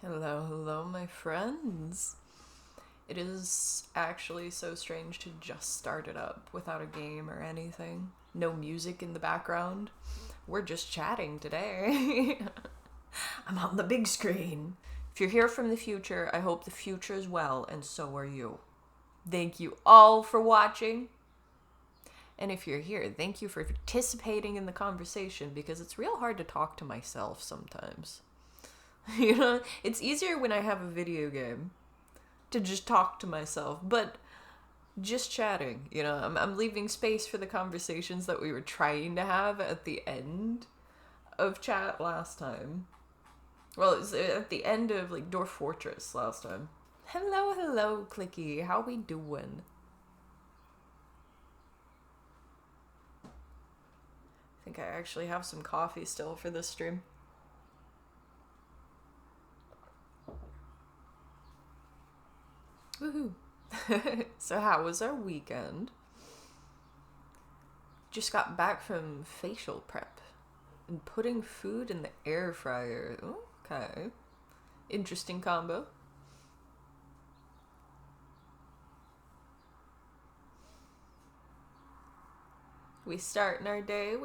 Hello, hello, my friends. It is actually so strange to just start it up without a game or anything. No music in the background. We're just chatting today. I'm on the big screen. If you're here from the future, I hope the future is well, and so are you. Thank you all for watching. And if you're here, thank you for participating in the conversation because it's real hard to talk to myself sometimes. It's easier when I have a video game to just talk to myself, but just chatting, I'm leaving space for the conversations that we were trying to have at the end of chat last time. Well, it was at the end of, Dwarf Fortress last time. Hello, hello, Clicky. How we doing? I think I actually have some coffee still for this stream. Woohoo. So how was our weekend? Just got back from facial prep and putting food in the air fryer. Okay. Interesting combo. We starting our day.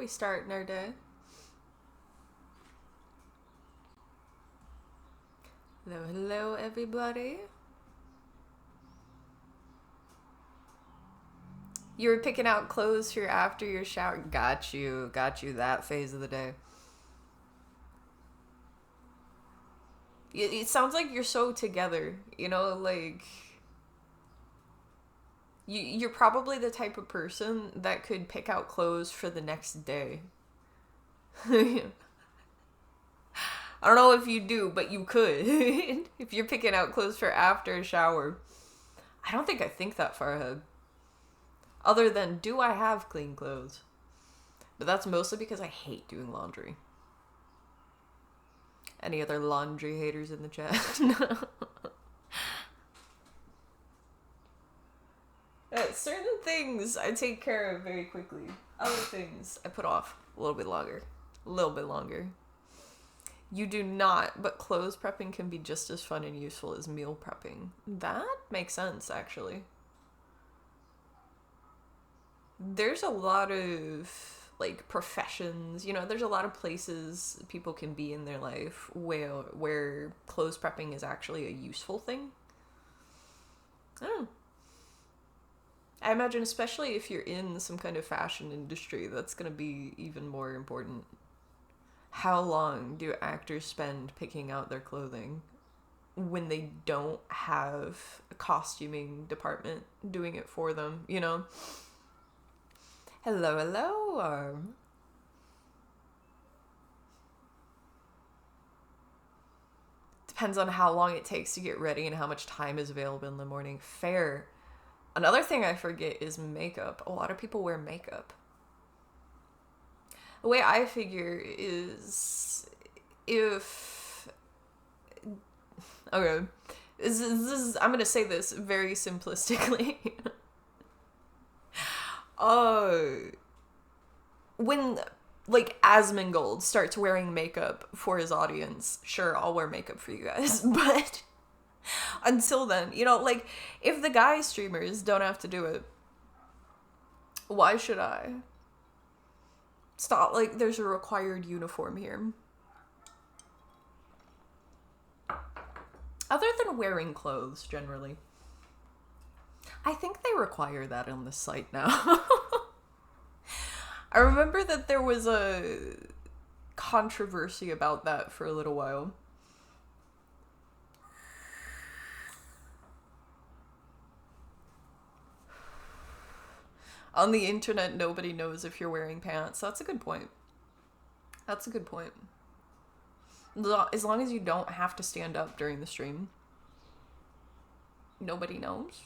Hello, hello, everybody. You were picking out clothes for after your shower. Got you that phase of the day. It sounds like you're so together, you're probably the type of person that could pick out clothes for the next day. I don't know if you do, but you could. If you're picking out clothes for after a shower. I don't think I think that far ahead. Other than, do I have clean clothes? But that's mostly because I hate doing laundry. Any other laundry haters in the chat? Certain things I take care of very quickly. Other things I put off a little bit longer. You do not, but clothes prepping can be just as fun and useful as meal prepping. That makes sense, actually. There's a lot of professions, there's a lot of places people can be in their life where clothes prepping is actually a useful thing. I don't know. I imagine especially if you're in some kind of fashion industry, that's going to be even more important. How long do actors spend picking out their clothing when they don't have a costuming department doing it for them, Hello, hello. Depends on how long it takes to get ready and how much time is available in the morning. Fair. Another thing I forget is makeup. A lot of people wear makeup. The way I figure is if... Okay. I'm going to say this very simplistically. When Asmongold starts wearing makeup for his audience, sure, I'll wear makeup for you guys, but until then, if the guy streamers don't have to do it, why should I? It's not like there's a required uniform here. Other than wearing clothes, generally. I think they require that on this site now. I remember that there was a controversy about that for a little while. On the internet, nobody knows if you're wearing pants. That's a good point. As long as you don't have to stand up during the stream. Nobody knows.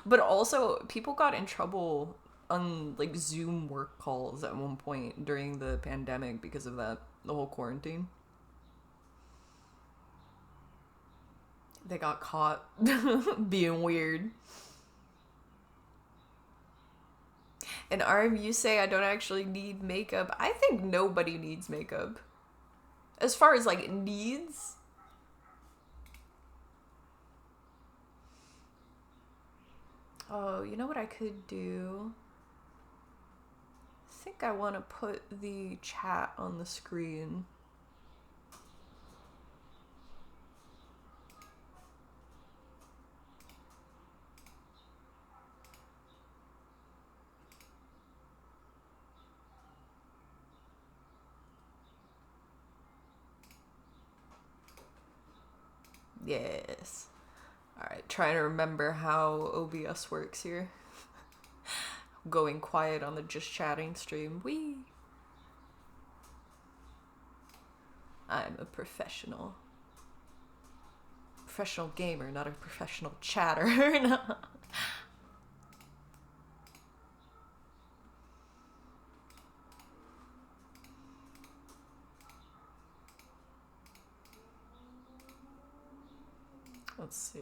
But also, people got in trouble on Zoom work calls at one point during the pandemic because of that, the whole quarantine. They got caught being weird. And Arm, you say I don't actually need makeup. I think nobody needs makeup. As far as needs, Oh, you know what I could do? I think I want to put the chat on the screen. Yes. Alright, trying to remember how OBS works here. Going quiet on the just chatting stream. Whee! I'm a professional. Professional gamer, not a professional chatter. No. Let's see.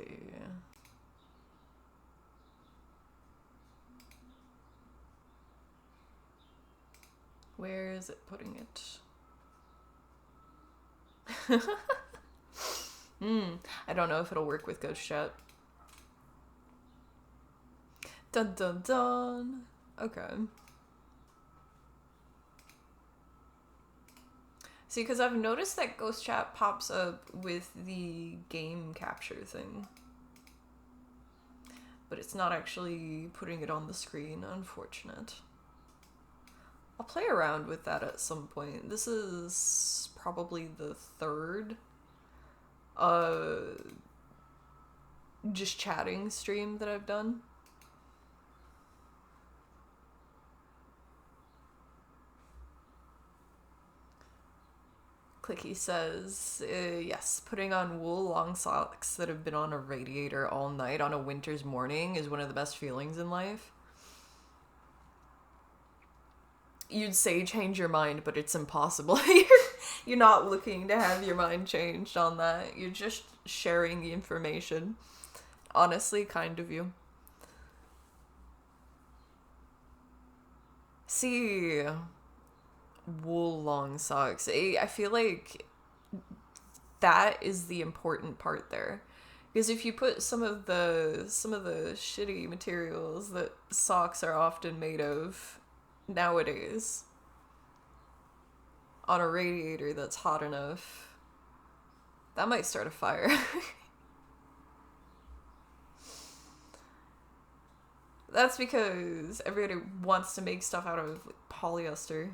Where is it putting it? I don't know if it'll work with Ghost Chat. Dun dun dun. Okay. See, because I've noticed that Ghost Chat pops up with the game capture thing. But it's not actually putting it on the screen, unfortunate. I'll play around with that at some point. This is probably the third just chatting stream that I've done. Clicky says, yes, putting on wool long socks that have been on a radiator all night on a winter's morning is one of the best feelings in life. You'd say change your mind, but it's impossible. You're not looking to have your mind changed on that. You're just sharing the information. Honestly, kind of you. See, wool long socks. I feel like that is the important part there. Because if you put some of the shitty materials that socks are often made of nowadays on a radiator that's hot enough, that might start a fire. That's because everybody wants to make stuff out of polyester.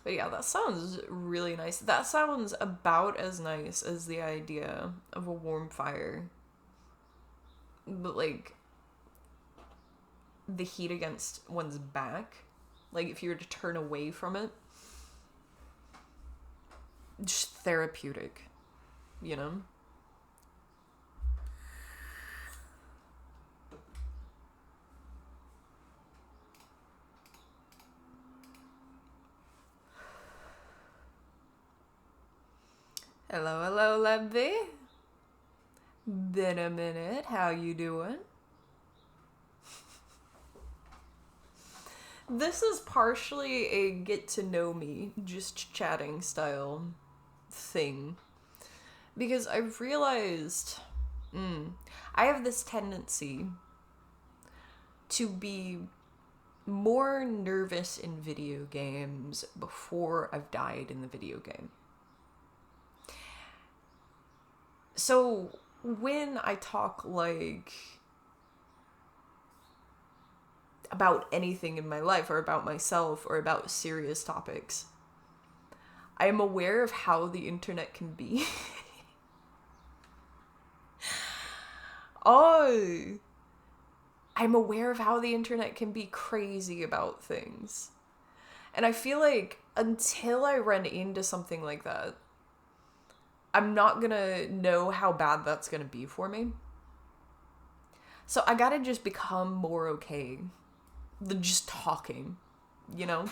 But yeah, that sounds really nice. That sounds about as nice as the idea of a warm fire. But, like, the heat against one's back, like, if you were to turn away from it, just therapeutic, you know? Hello, hello, Levy. Been a minute. How you doing? This is partially a get to know me, just chatting style thing. Because I've realized I have this tendency to be more nervous in video games before I've died in the video game. So when I talk, like, about anything in my life or about myself or about serious topics, I am aware of how the internet can be. I'm aware of how the internet can be crazy about things. And I feel like until I run into something like that, I'm not gonna know how bad that's gonna be for me. So I gotta just become more okay than just talking, you know?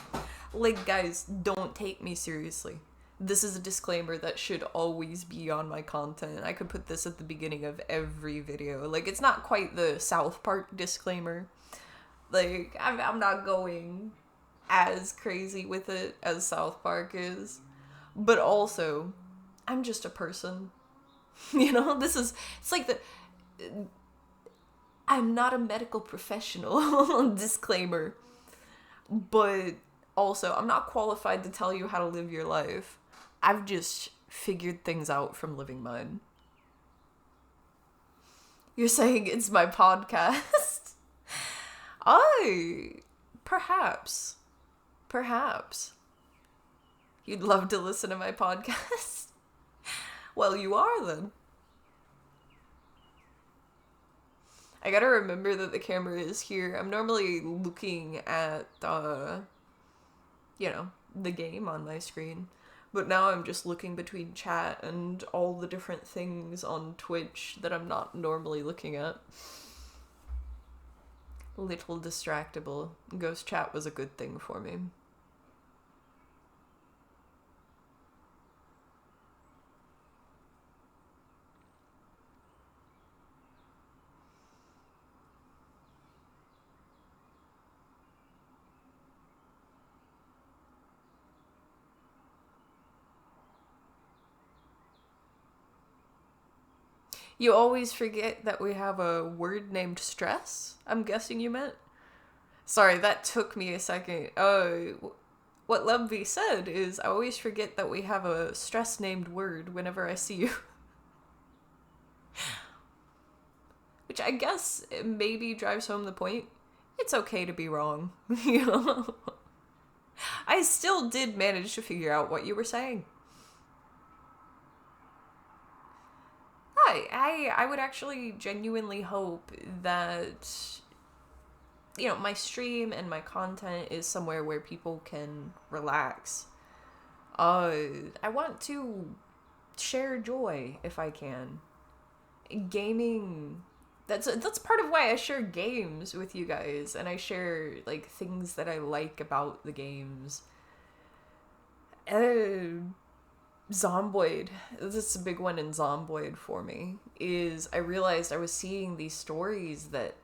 Like, guys, don't take me seriously. This is a disclaimer that should always be on my content. I could put this at the beginning of every video. Like, it's not quite the South Park disclaimer. Like, I'm not going as crazy with it as South Park is. But also, I'm just a person. It's like I'm not a medical professional, disclaimer. But also, I'm not qualified to tell you how to live your life. I've just figured things out from living mine. You're saying it's my podcast? Perhaps. Perhaps. You'd love to listen to my podcast? Well, you are then. I gotta remember that the camera is here. I'm normally looking at, the game on my screen. But now I'm just looking between chat and all the different things on Twitch that I'm not normally looking at. Little distractible. Ghost chat was a good thing for me. You always forget that we have a word named stress, I'm guessing you meant? Sorry, that took me a second. What Lumby said is, I always forget that we have a stress named word whenever I see you. Which I guess maybe drives home the point. It's okay to be wrong, I still did manage to figure out what you were saying. I would actually genuinely hope that, my stream and my content is somewhere where people can relax. I want to share joy if I can. Gaming, that's part of why I share games with you guys, and I share, things that I like about the games. Zomboid, this is a big one in Zomboid for me, is I realized I was seeing these stories that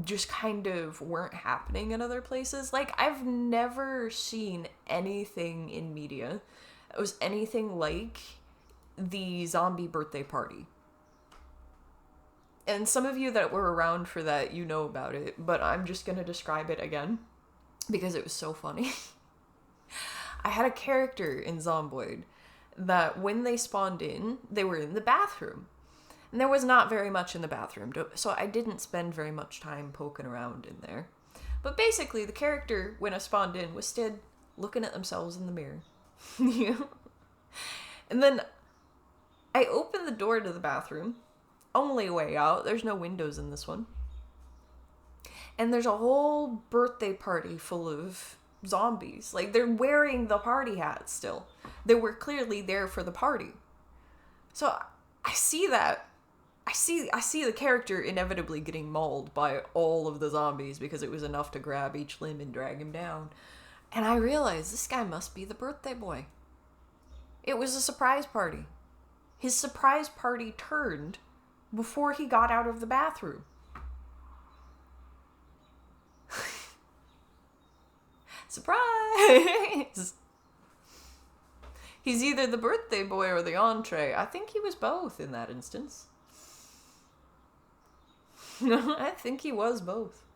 just kind of weren't happening in other places. I've never seen anything in media that was anything like the zombie birthday party. And some of you that were around for that, you know about it, but I'm just gonna describe it again because it was so funny. I had a character in Zomboid that when they spawned in, they were in the bathroom. And there was not very much in the bathroom, so I didn't spend very much time poking around in there. But basically, the character, when I spawned in, was still looking at themselves in the mirror. And then I opened the door to the bathroom. Only way out. There's no windows in this one. And there's a whole birthday party full of zombies. They're wearing the party hats still. They were clearly there for the party. So I see that. I see the character inevitably getting mauled by all of the zombies because it was enough to grab each limb and drag him down. And I realized this guy must be the birthday boy. It was a surprise party. His surprise party turned before he got out of the bathroom. Surprise! He's either the birthday boy or the entree. I think he was both in that instance. I think he was both.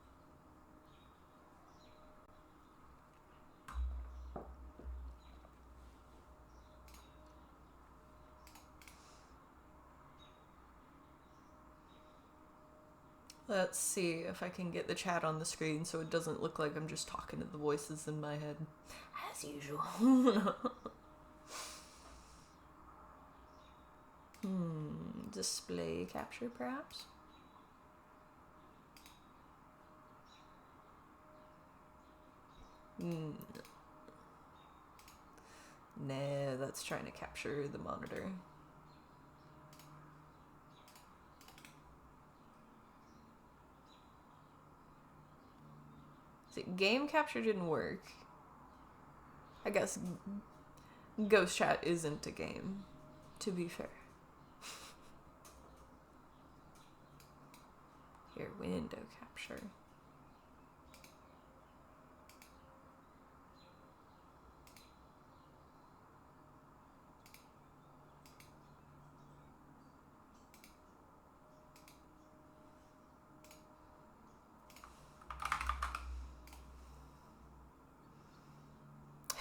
Let's see if I can get the chat on the screen so it doesn't look like I'm just talking to the voices in my head. As usual. Display capture, perhaps? Nah, that's trying to capture the monitor. See, game capture didn't work. I guess Ghost Chat isn't a game, to be fair. Here, window capture.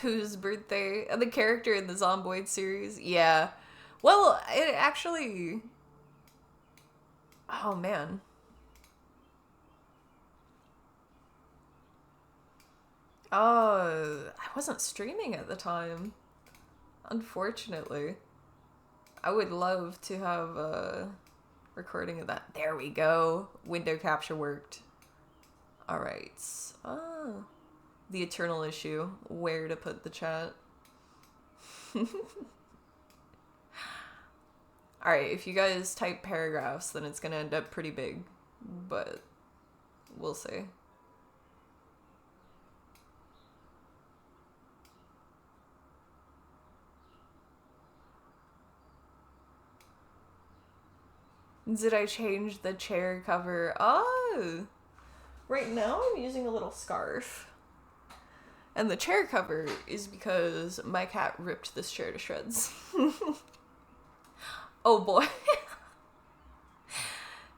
Whose birthday? The character in the Zomboid series? Yeah. Well, it actually... Oh, man. I wasn't streaming at the time. Unfortunately. I would love to have a recording of that. There we go. Window capture worked. Alright. The eternal issue. Where to put the chat. Alright, if you guys type paragraphs, then it's gonna end up pretty big. But we'll see. Did I change the chair cover? Oh! Right now I'm using a little scarf. And the chair cover is because my cat ripped this chair to shreds. Oh boy.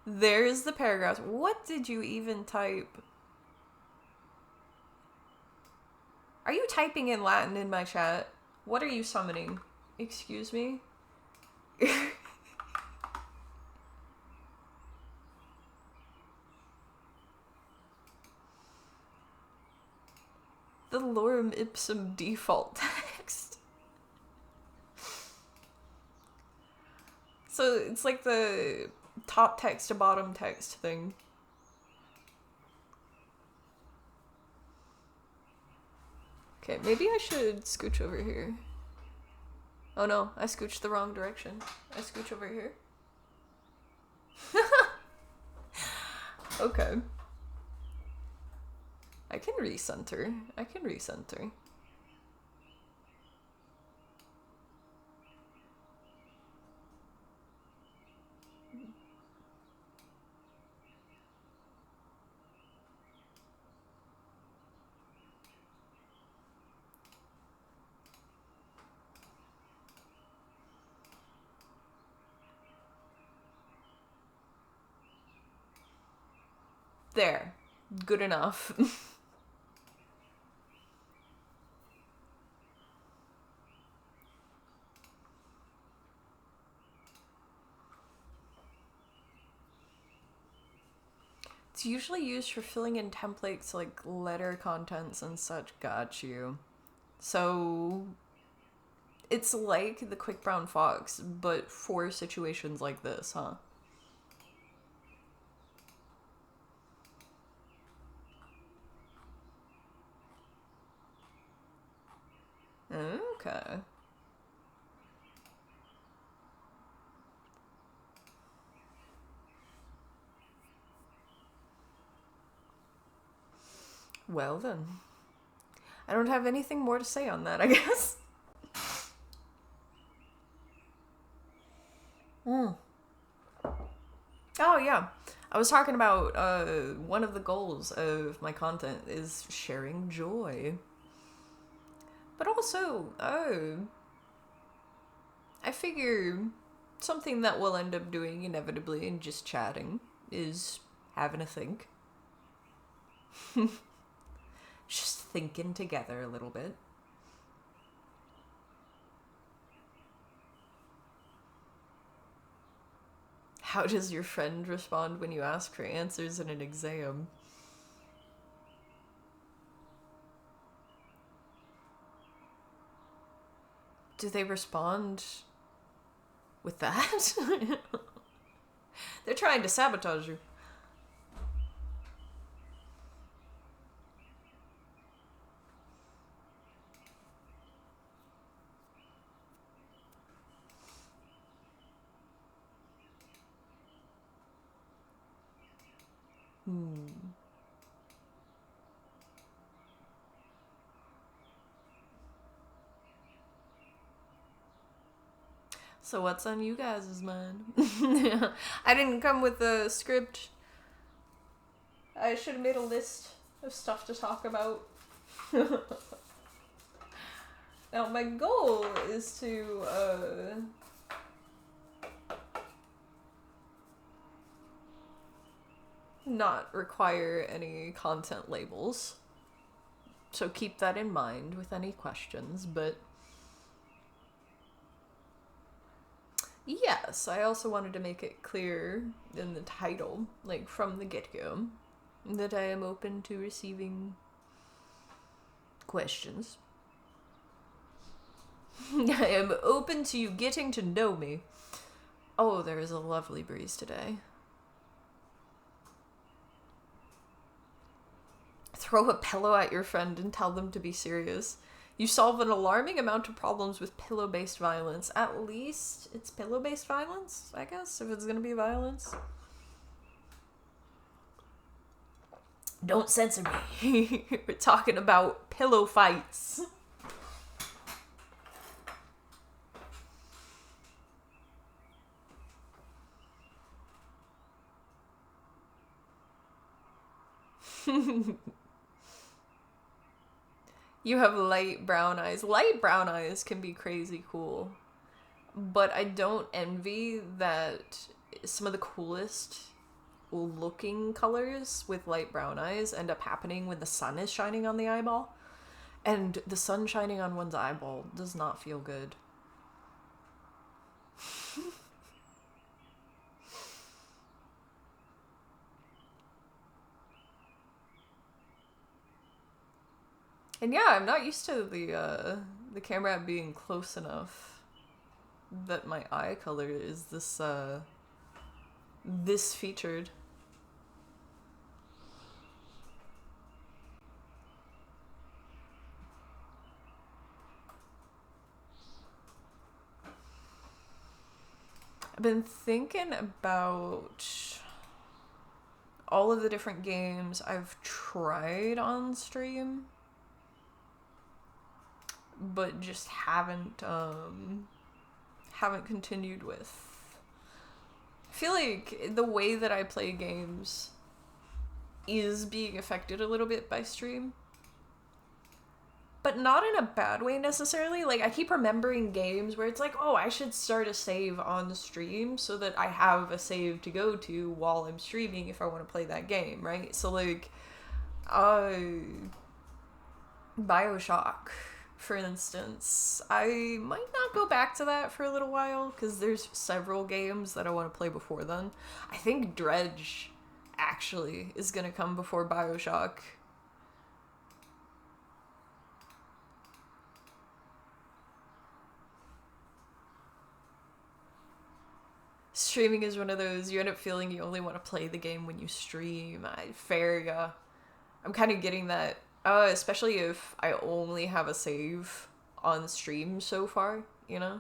There's the paragraphs. What did you even type? Are you typing in Latin in my chat? What are you summoning? Excuse me? The lorem ipsum default text. So it's like the top text to bottom text thing. Okay, maybe I should scooch over here. Oh no, I scooched the wrong direction. I scooch over here. Okay. I can recenter. There. Good enough. It's usually used for filling in templates like letter contents and such. Got you. So it's like the Quick Brown Fox, but for situations like this, huh? Okay. Well then. I don't have anything more to say on that, I guess. Oh, yeah. I was talking about one of the goals of my content is sharing joy. But also, I figure something that we'll end up doing inevitably and just chatting is having a think. Just thinking together a little bit. How does your friend respond when you ask for answers in an exam? Do they respond with that? They're trying to sabotage you. So what's on you guys' mind? I didn't come with a script. I should have made a list of stuff to talk about. Now my goal is to not require any content labels. So keep that in mind with any questions, but yes, I also wanted to make it clear in the title, like from the get-go, that I am open to receiving questions. I am open to you getting to know me. Oh, there is a lovely breeze today. Throw a pillow at your friend and tell them to be serious. You solve an alarming amount of problems with pillow-based violence. At least it's pillow-based violence, I guess, if it's gonna be violence. Don't censor me. We're talking about pillow fights. You have light brown eyes. Light brown eyes can be crazy cool. But I don't envy that some of the coolest looking colors with light brown eyes end up happening when the sun is shining on the eyeball. And the sun shining on one's eyeball does not feel good. And yeah, I'm not used to the camera being close enough that my eye color is this featured. I've been thinking about all of the different games I've tried on stream, but just haven't continued with. I feel like the way that I play games is being affected a little bit by stream, but not in a bad way necessarily. Like, I keep remembering games where it's like, oh, I should start a save on stream so that I have a save to go to while I'm streaming if I want to play that game, right? So, like, Bioshock, for instance, I might not go back to that for a little while because there's several games that I want to play before then. I think Dredge actually is gonna come before Bioshock. Streaming is one of those, you end up feeling you only want to play the game when you stream. Fair, yeah. I'm kind of getting that. Especially if I only have a save on stream so far, you know?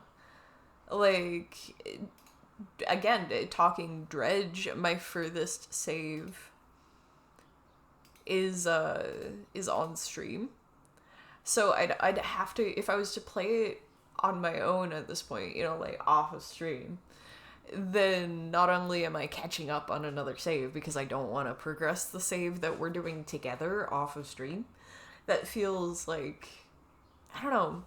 Like, again, talking Dredge, my furthest save is on stream. So I'd have to, if I was to play it on my own at this point, you know, like off of stream, then not only am I catching up on another save because I don't want to progress the save that we're doing together off of stream, that feels like, I don't know.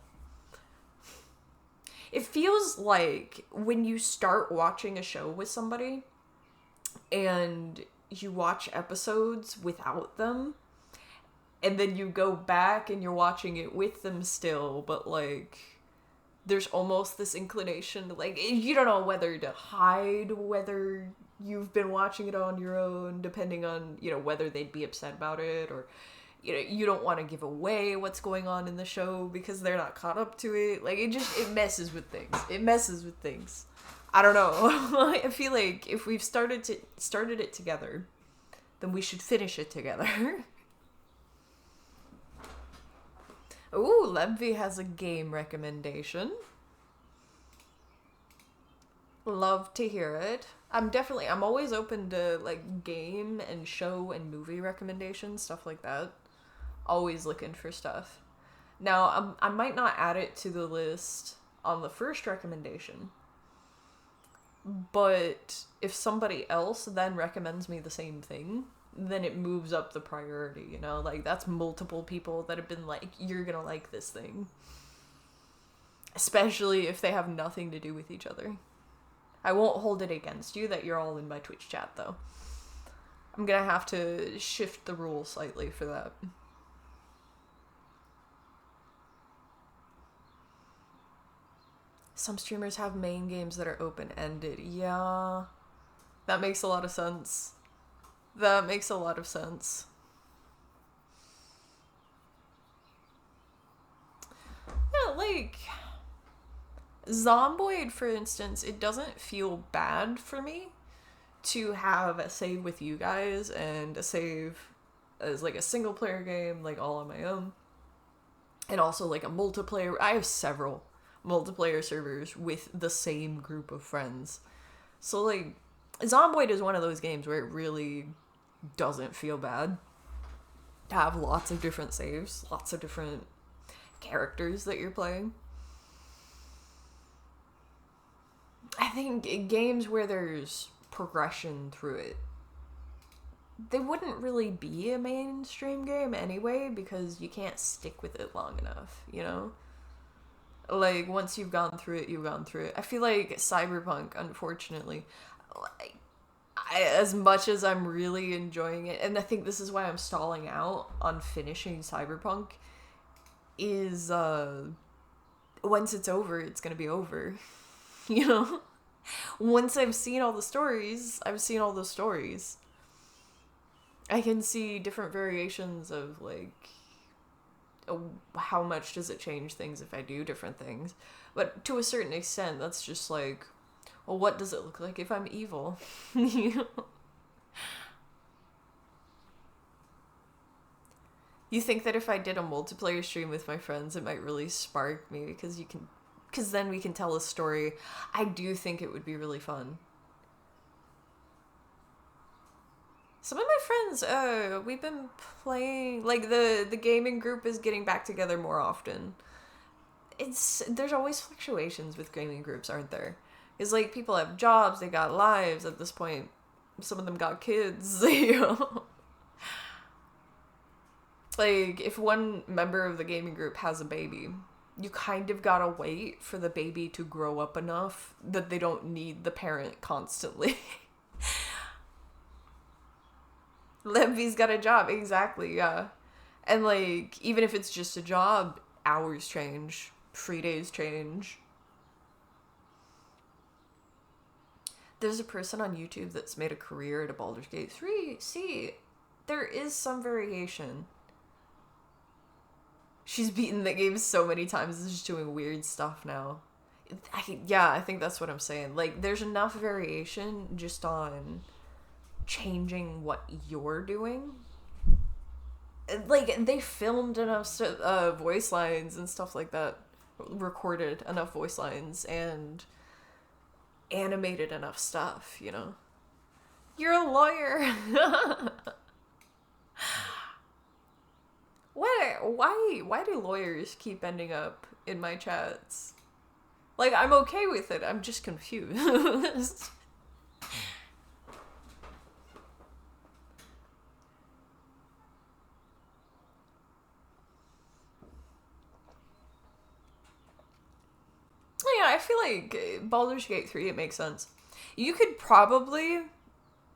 It feels like when you start watching a show with somebody and you watch episodes without them, and then you go back and you're watching it with them still, but like there's almost this inclination to, like, you don't know whether to hide whether you've been watching it on your own, depending on, you know, whether they'd be upset about it, or, you know, you don't want to give away what's going on in the show because they're not caught up to it. Like, it messes with things. I don't know. I feel like if we've started it together, then we should finish it together. Ooh, Lebvi has a game recommendation. Love to hear it. I'm always open to, like, game and show and movie recommendations, stuff like that. Always looking for stuff. Now, I might not add it to the list on the first recommendation, but if somebody else then recommends me the same thing, then it moves up the priority, you know? Like, that's multiple people that have been like, you're gonna like this thing. Especially if they have nothing to do with each other. I won't hold it against you that you're all in my Twitch chat, though. I'm gonna have to shift the rules slightly for that. Some streamers have main games that are open-ended. Yeah, that makes a lot of sense. That makes a lot of sense. Yeah, like Zomboid, for instance, it doesn't feel bad for me to have a save with you guys and a save as like a single player game, like all on my own. And also like a multiplayer. I have several multiplayer servers with the same group of friends. So like Zomboid is one of those games where it really doesn't feel bad to have lots of different saves, lots of different characters that you're playing. I think games where there's progression through it, they wouldn't really be a mainstream game anyway because you can't stick with it long enough, you know? Like, once you've gone through it, you've gone through it. I feel like Cyberpunk, unfortunately, like, as much as I'm really enjoying it, and I think this is why I'm stalling out on finishing Cyberpunk, is, once it's over, it's gonna be over. You know? Once I've seen all the stories, I've seen all the stories. I can see different variations of, like, how much does it change things if I do different things. But to a certain extent, that's just like, well, what does it look like if I'm evil? You know? You think that if I did a multiplayer stream with my friends, it might really spark me because then we can tell a story. I do think it would be really fun. Some of my friends, we've been playing, like, the gaming group is getting back together more often. There's always fluctuations with gaming groups, aren't there? It's like, people have jobs, they got lives at this point. Some of them got kids, you know? Like, if one member of the gaming group has a baby, you kind of gotta wait for the baby to grow up enough that they don't need the parent constantly. Levy's got a job, exactly, yeah. And, like, even if it's just a job, hours change, free days change. There's a person on YouTube that's made a career at a Baldur's Gate 3. See, there is some variation. She's beaten the game so many times, and just doing weird stuff now. I think that's what I'm saying. Like, there's enough variation just on changing what you're doing. Like, they filmed enough voice lines and stuff like that, recorded enough voice lines, and animated enough stuff, you know? You're a lawyer! Why do lawyers keep ending up in my chats? Like, I'm okay with it, I'm just confused. Yeah, I feel like Baldur's Gate 3, it makes sense. You could probably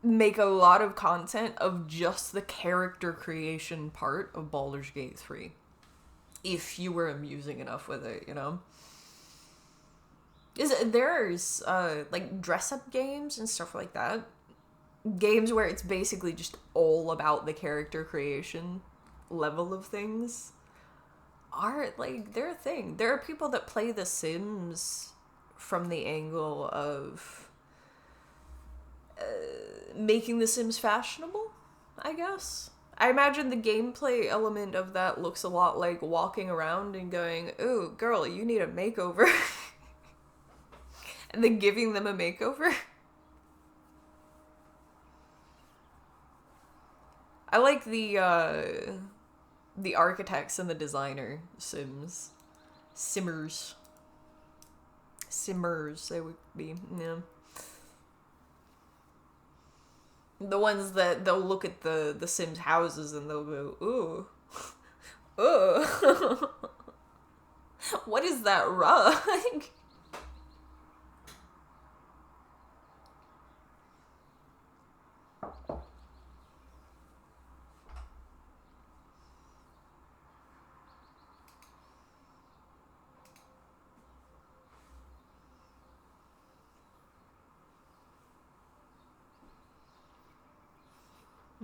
make a lot of content of just the character creation part of Baldur's Gate 3. If you were amusing enough with it, you know? There's, like, dress-up games and stuff like that. Games where it's basically just all about the character creation level of things. They're a thing. There are people that play The Sims from the angle of making The Sims fashionable, I guess. I imagine the gameplay element of that looks a lot like walking around and going, "Ooh, girl, you need a makeover." And then giving them a makeover. I like the architects and the designer Sims. Simmers, they would be, yeah. The ones that they'll look at the Sims houses and they'll go, ooh. Ooh. What is that rug?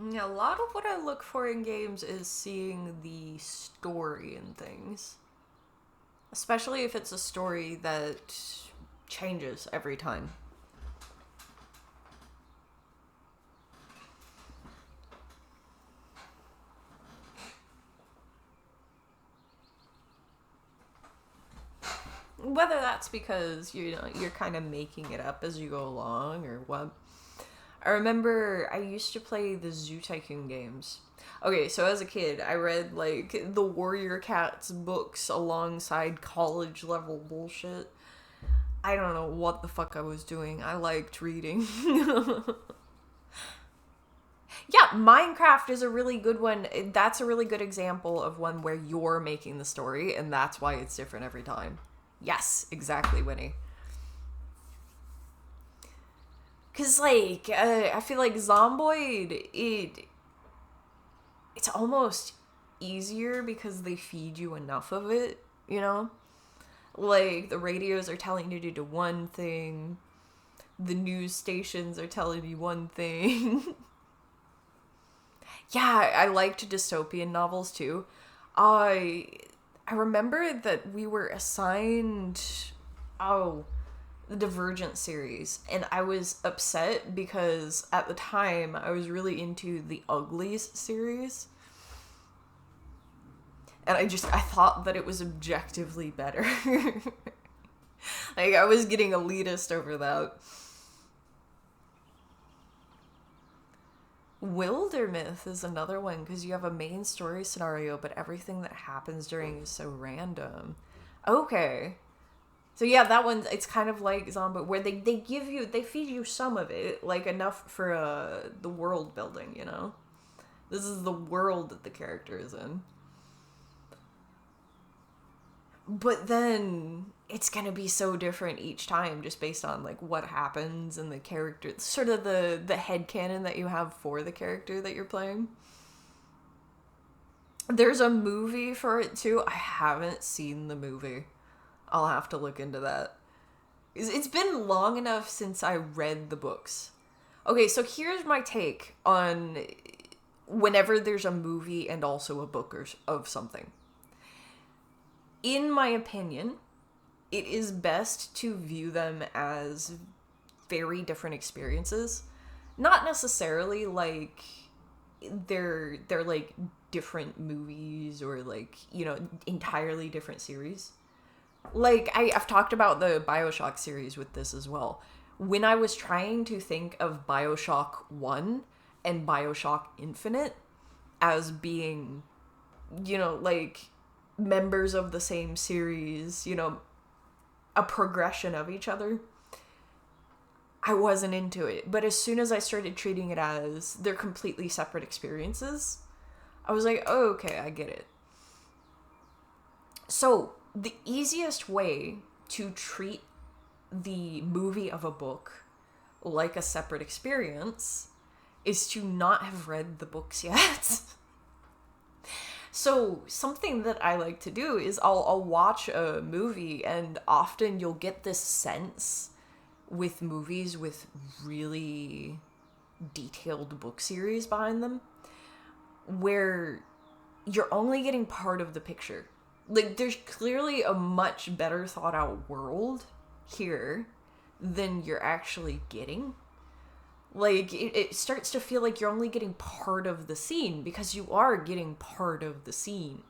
Yeah, a lot of what I look for in games is seeing the story in things. Especially if it's a story that changes every time. Whether that's because you're kind of making it up as you go along or what. I remember I used to play the Zoo Tycoon games. Okay, so as a kid, I read like the Warrior Cats books alongside college level bullshit. I don't know what the fuck I was doing. I liked reading. Yeah, Minecraft is a really good one. That's a really good example of one where you're making the story, and that's why it's different every time. Yes, exactly, Winnie. Cause like I feel like Zomboid, it's almost easier because they feed you enough of it, you know? Like the radios are telling you to do one thing, the news stations are telling you one thing. Yeah, I liked dystopian novels too. I I remember that we were assigned the Divergent series, and I was upset because at the time I was really into the Uglies series. And I thought that it was objectively better. Like I was getting elitist over that. Wildermyth is another one because you have a main story scenario, but everything that happens during is so random. Okay. So yeah, that one, it's kind of like Zombie, where they feed you some of it, like enough for the world building, you know? This is the world that the character is in. But then it's gonna be so different each time just based on like what happens and the character, sort of the headcanon that you have for the character that you're playing. There's a movie for it too. I haven't seen the movie. I'll have to look into that. It's been long enough since I read the books. Okay, so here's my take on whenever there's a movie and also a book of something. In my opinion, it is best to view them as very different experiences. Not necessarily like they're like different movies or like, entirely different series. Like I've talked about the BioShock series with this as well. When I was trying to think of BioShock 1 and BioShock Infinite as being, like members of the same series, a progression of each other, I wasn't into it. But as soon as I started treating it as they're completely separate experiences, I was like, oh, okay, I get it. So, the easiest way to treat the movie of a book like a separate experience is to not have read the books yet. So something that I like to do is I'll watch a movie, and often you'll get this sense with movies with really detailed book series behind them where you're only getting part of the picture. Like there's clearly a much better thought out world here than you're actually getting. Like, it starts to feel like you're only getting part of the scene because you are getting part of the scene.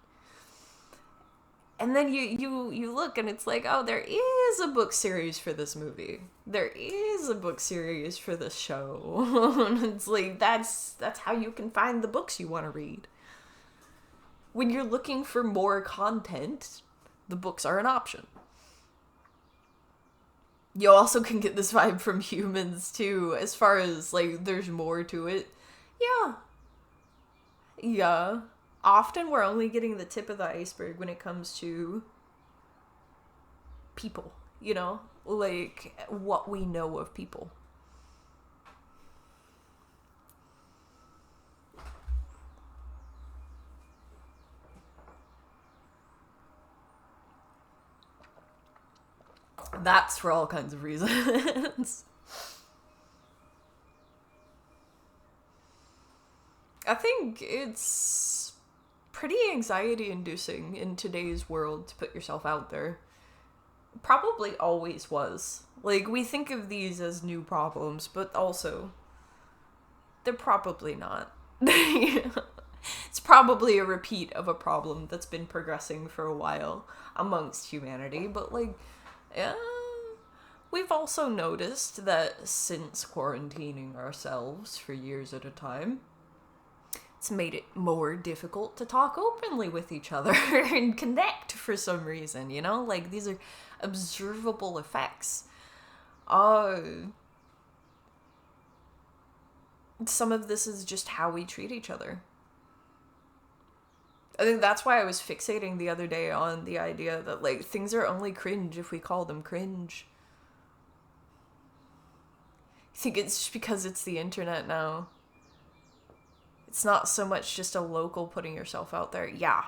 And then you look and it's like, oh, there is a book series for this movie. There is a book series for this show. It's like, that's how you can find the books you want to read. When you're looking for more content, the books are an option. You also can get this vibe from humans too, as far as like there's more to it. Yeah. Yeah. Often we're only getting the tip of the iceberg when it comes to people, like what we know of people. That's for all kinds of reasons. I think it's pretty anxiety inducing in today's world to put yourself out there. Probably always was. Like, we think of these as new problems, but also, they're probably not. It's probably a repeat of a problem that's been progressing for a while amongst humanity, but, like, yeah, we've also noticed that since quarantining ourselves for years at a time, it's made it more difficult to talk openly with each other and connect for some reason, you know? Like, these are observable effects. Some of this is just how we treat each other. I think that's why I was fixating the other day on the idea that, like, things are only cringe if we call them cringe. I think it's just because it's the internet now. It's not so much just a local putting yourself out there. Yeah.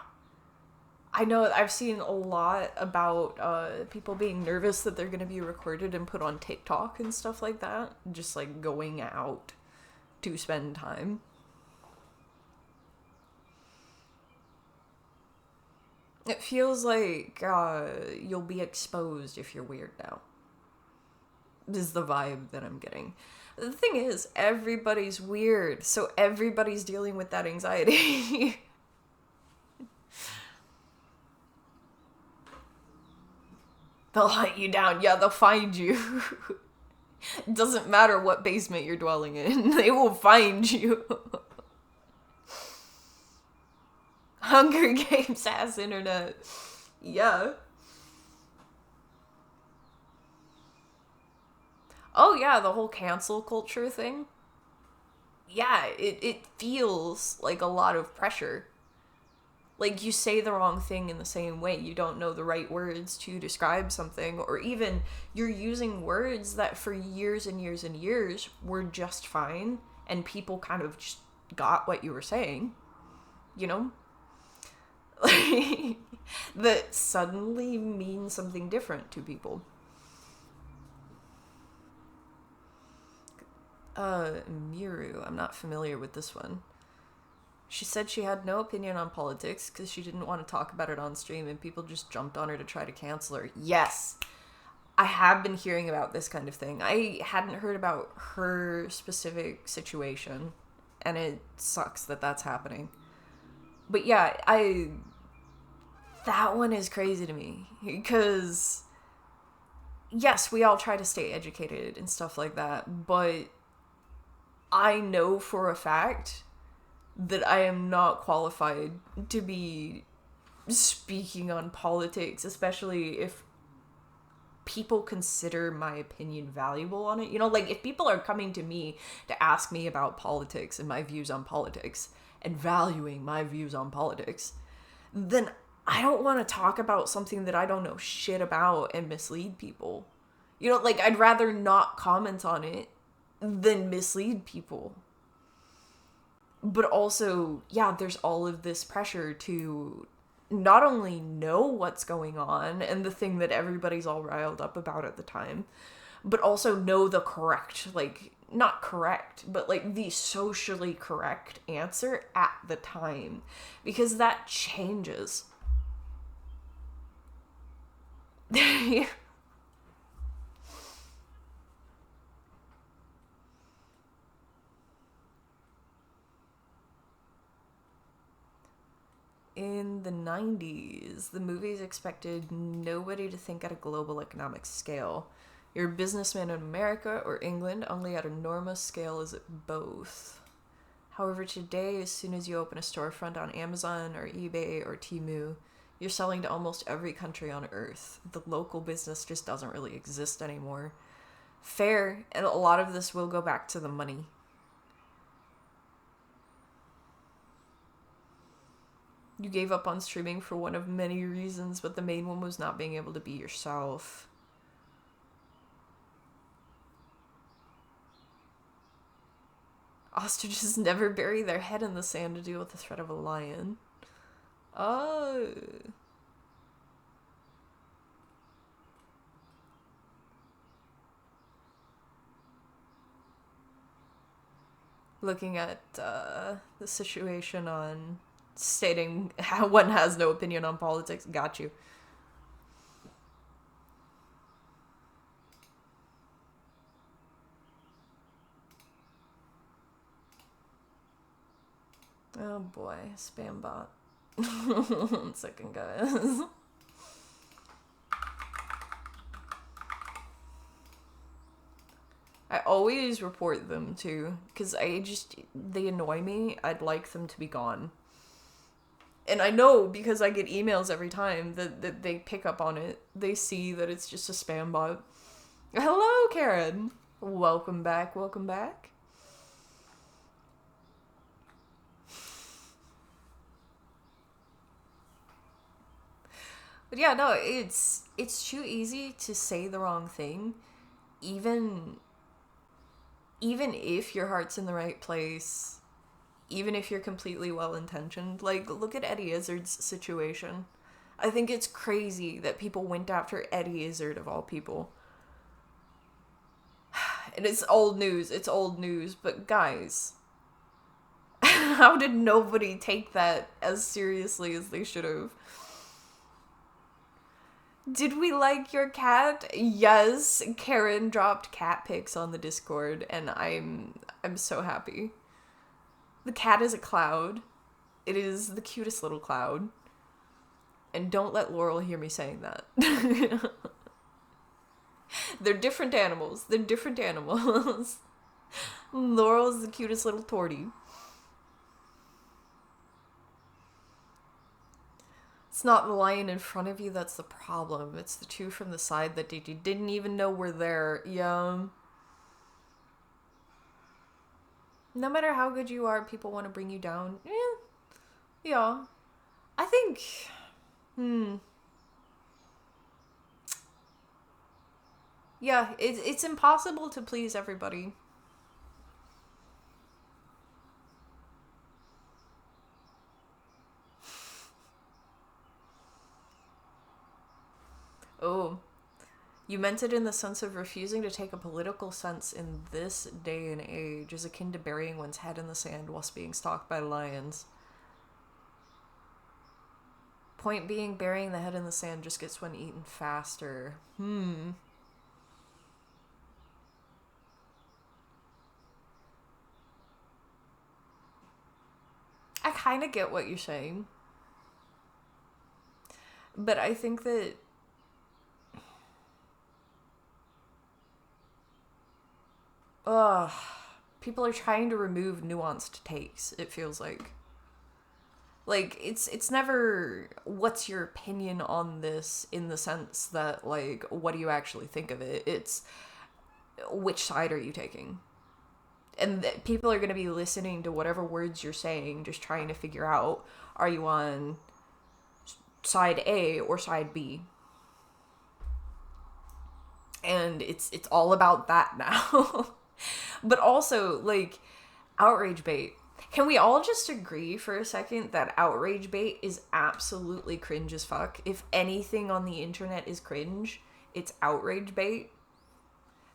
I know I've seen a lot about people being nervous that they're going to be recorded and put on TikTok and stuff like that. Just, like, going out to spend time. It feels like you'll be exposed if you're weird now. This is the vibe that I'm getting. The thing is, everybody's weird, so everybody's dealing with that anxiety. They'll hunt you down. Yeah, they'll find you. It doesn't matter what basement you're dwelling in. They will find you. Hunger Games ass internet. Yeah. Oh yeah, the whole cancel culture thing. Yeah, it feels like a lot of pressure. Like, you say the wrong thing in the same way. You don't know the right words to describe something, or even you're using words that for years and years and years were just fine, and people kind of just got what you were saying. You know? That suddenly means something different to people. Miru. I'm not familiar with this one. She said she had no opinion on politics because she didn't want to talk about it on stream and people just jumped on her to try to cancel her. Yes! I have been hearing about this kind of thing. I hadn't heard about her specific situation, and it sucks that that's happening. But yeah, that one is crazy to me because yes, we all try to stay educated and stuff like that, but I know for a fact that I am not qualified to be speaking on politics, especially if people consider my opinion valuable on it. You know, like, if people are coming to me to ask me about politics and my views on politics and valuing my views on politics, then I don't want to talk about something that I don't know shit about and mislead people. You know, like, I'd rather not comment on it than mislead people. But also, yeah, there's all of this pressure to not only know what's going on and the thing that everybody's all riled up about at the time, but also know the correct, like, not correct, but, like, the socially correct answer at the time. Because that changes. In the 90s, the movies expected nobody to think at a global economic scale. You're a businessman in America or England, only at enormous scale is it both. However, today, as soon as you open a storefront on Amazon or eBay or Temu, you're selling to almost every country on Earth. The local business just doesn't really exist anymore. Fair, and a lot of this will go back to the money. You gave up on streaming for one of many reasons, but the main one was not being able to be yourself. Ostriches never bury their head in the sand to deal with the threat of a lion. Oh. looking at the situation on stating how one has no opinion on politics. Got you. Oh boy, spam bot. 1 second, guys. I always report them too, because they annoy me. I'd like them to be gone. And I know because I get emails every time that they pick up on it. They see that it's just a spam bot. Hello, Karen. Welcome back, welcome back. But yeah, no, it's too easy to say the wrong thing, even if your heart's in the right place, even if you're completely well-intentioned. Like, look at Eddie Izzard's situation. I think it's crazy that people went after Eddie Izzard, of all people. And it's old news, but guys, how did nobody take that as seriously as they should have? Did we like your cat? Yes, Karen dropped cat pics on the Discord, and I'm so happy. The cat is a cloud. It is the cutest little cloud. And don't let Laurel hear me saying that. They're different animals. Laurel's the cutest little tortie. It's not the lion in front of you that's the problem. It's the two from the side that you didn't even know were there. Yeah. No matter how good you are, people want to bring you down. Yeah. I think... Yeah, it's impossible to please everybody. Oh, you meant it in the sense of refusing to take a political sense in this day and age is akin to burying one's head in the sand whilst being stalked by lions. Point being, burying the head in the sand just gets one eaten faster. I kind of get what you're saying. But I think that people are trying to remove nuanced takes, it feels like. Like, it's never, what's your opinion on this, in the sense that, like, what do you actually think of it? It's, which side are you taking? And people are going to be listening to whatever words you're saying, just trying to figure out, are you on side A or side B? And it's all about that now. But also, like, outrage bait. Can we all just agree for a second that outrage bait is absolutely cringe as fuck? If anything on the internet is cringe, it's outrage bait.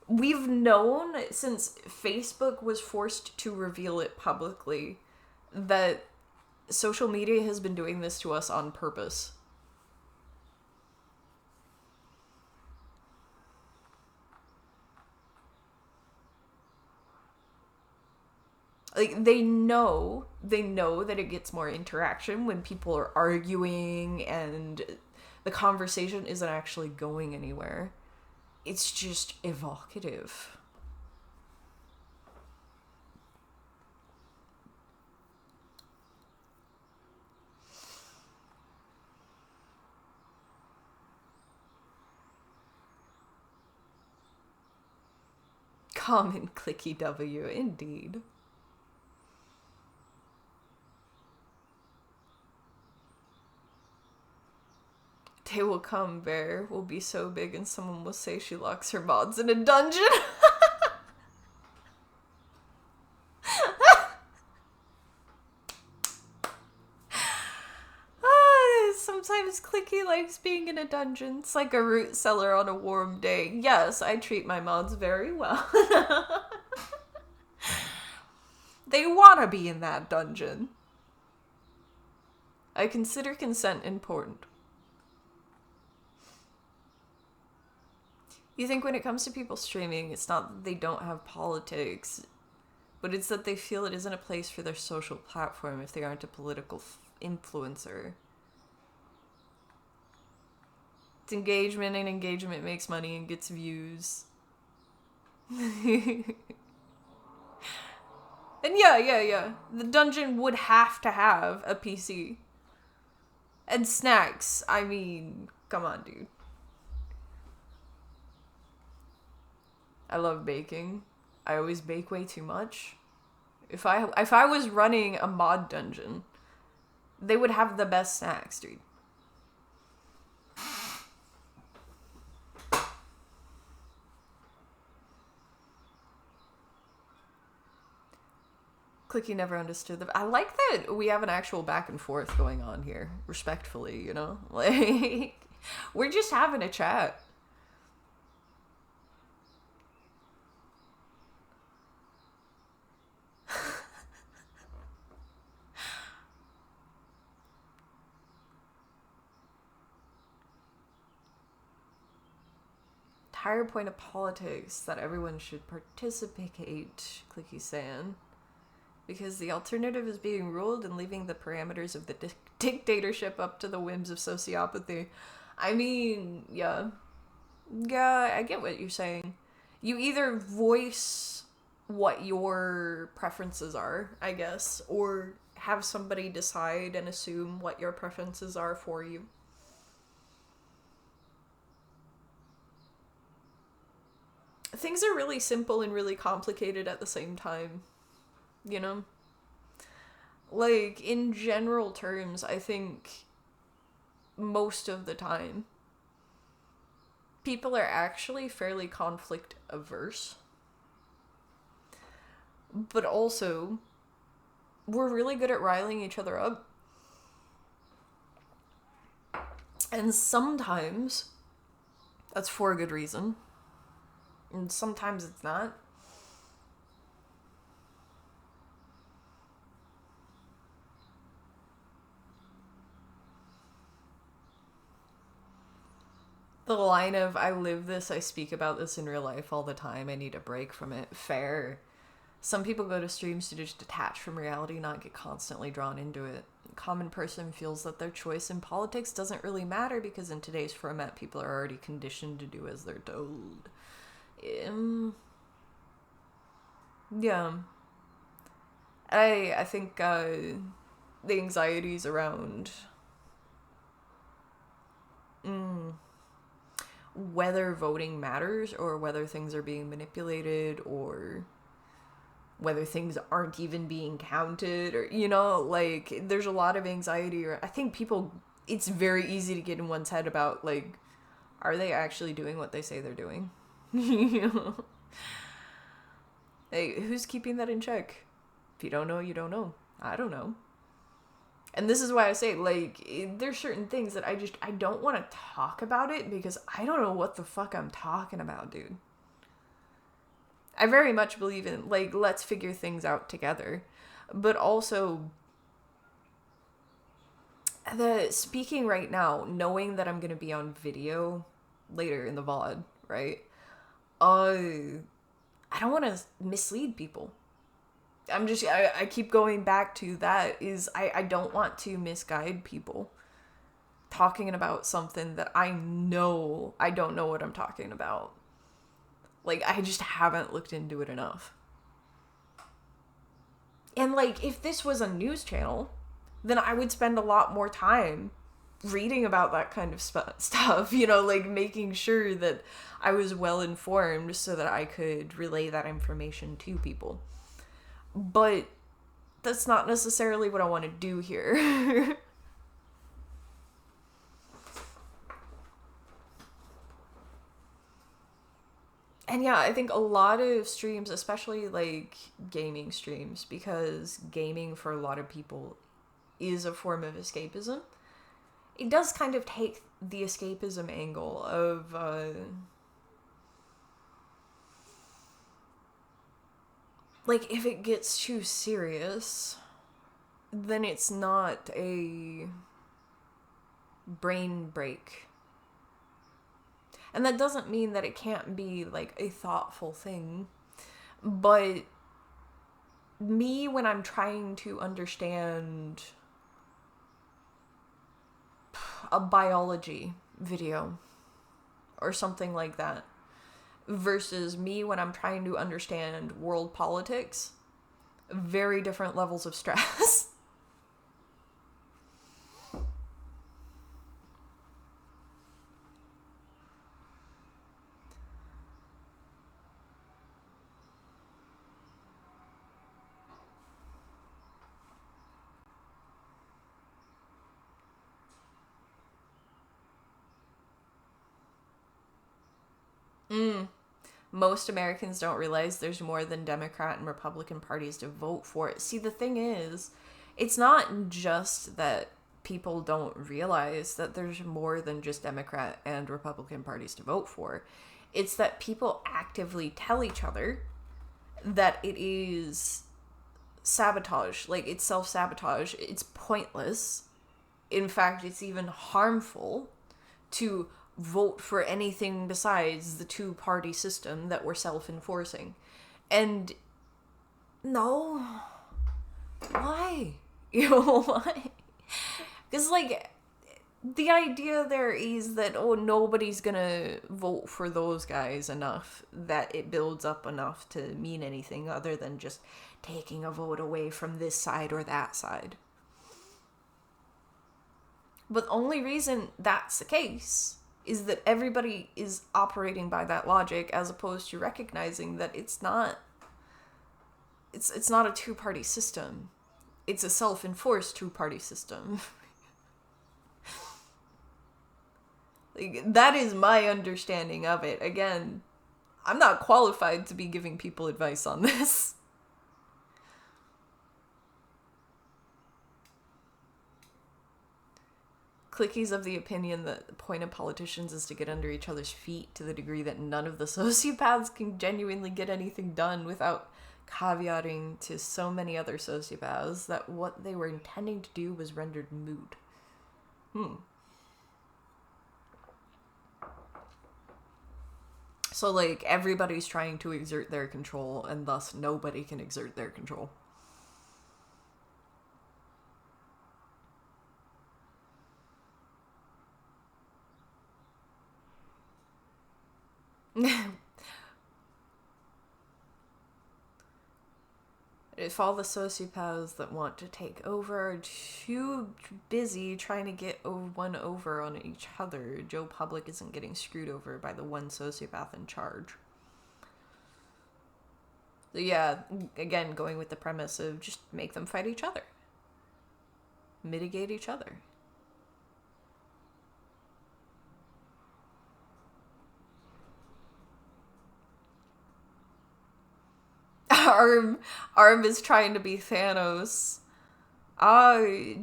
We've known since Facebook was forced to reveal it publicly that social media has been doing this to us on purpose. Like, they know that it gets more interaction when people are arguing and the conversation isn't actually going anywhere. It's just evocative. Common clicky W, indeed. Day will come, Bear will be so big and someone will say she locks her mods in a dungeon. Sometimes Clicky likes being in a dungeon. It's like a root cellar on a warm day. Yes, I treat my mods very well. They want to be in that dungeon. I consider consent important. You think when it comes to people streaming, it's not that they don't have politics, but it's that they feel it isn't a place for their social platform if they aren't a political influencer. It's engagement, and engagement makes money and gets views. And yeah. The dungeon would have to have a PC. And snacks. I mean, come on, dude. I love baking. I always bake way too much. If I was running a mod dungeon, they would have the best snacks, dude. Clicky never understood I like that we have an actual back and forth going on here, respectfully, you know? Like, we're just having a chat. Entire point of politics that everyone should participate, Clicky saying. Because the alternative is being ruled and leaving the parameters of the dictatorship up to the whims of sociopathy. I mean, yeah. Yeah, I get what you're saying. You either voice what your preferences are, I guess, or have somebody decide and assume what your preferences are for you. Things are really simple and really complicated at the same time. You know? Like, in general terms, I think most of the time, people are actually fairly conflict averse. But also, we're really good at riling each other up. And sometimes, that's for a good reason. And sometimes it's not. The line of, I live this, I speak about this in real life all the time, I need a break from it. Fair. Some people go to streams to just detach from reality, not get constantly drawn into it. A common person feels that their choice in politics doesn't really matter because in today's format, people are already conditioned to do as they're told. Yeah. I think the anxieties around whether voting matters or whether things are being manipulated or whether things aren't even being counted or, you know, like, there's a lot of anxiety. Or I think people, it's very easy to get in one's head about, like, are they actually doing what they say they're doing? You know? Hey, who's keeping that in check? If you don't know, you don't know. I don't know. And this is why I say, like, there's certain things that I don't want to talk about it because I don't know what the fuck I'm talking about, dude. I very much believe in, like, let's figure things out together. But also, speaking right now, knowing that I'm going to be on video later in the VOD, right? I don't want to mislead people. I keep going back to that is I don't want to misguide people talking about something that I know I don't know what I'm talking about. Like, I just haven't looked into it enough. And, like, if this was a news channel, then I would spend a lot more time reading about that kind of stuff, you know, like, making sure that I was well informed so that I could relay that information to people. But that's not necessarily what I want to do here. And yeah, I think a lot of streams, especially like gaming streams, because gaming for a lot of people is a form of escapism, it does kind of take the escapism angle of like, if it gets too serious, then it's not a brain break. And that doesn't mean that it can't be, like, a thoughtful thing. But me, when I'm trying to understand a biology video or something like that, versus me when I'm trying to understand world politics, very different levels of stress. Most Americans don't realize there's more than Democrat and Republican parties to vote for. See, the thing is, it's not just that people don't realize that there's more than just Democrat and Republican parties to vote for. It's that people actively tell each other that it is sabotage. Like, it's self-sabotage. It's pointless. In fact, it's even harmful to vote for anything besides the two-party system that we're self-enforcing. And no, why? Why? Because, like, the idea there is that, oh, nobody's gonna vote for those guys enough that it builds up enough to mean anything other than just taking a vote away from this side or that side. But the only reason that's the case is that everybody is operating by that logic, as opposed to recognizing that it's not a two-party system. It's a self-enforced two-party system. Like, that is my understanding of it. Again, I'm not qualified to be giving people advice on this. Clicky's of the opinion that the point of politicians is to get under each other's feet to the degree that none of the sociopaths can genuinely get anything done, without caveating to so many other sociopaths that what they were intending to do was rendered moot. So, like, everybody's trying to exert their control, and thus nobody can exert their control. If all the sociopaths that want to take over are too busy trying to get one over on each other, Joe Public isn't getting screwed over by the one sociopath in charge. So yeah, again, going with the premise of just make them fight each other. Mitigate each other. Arm is trying to be Thanos.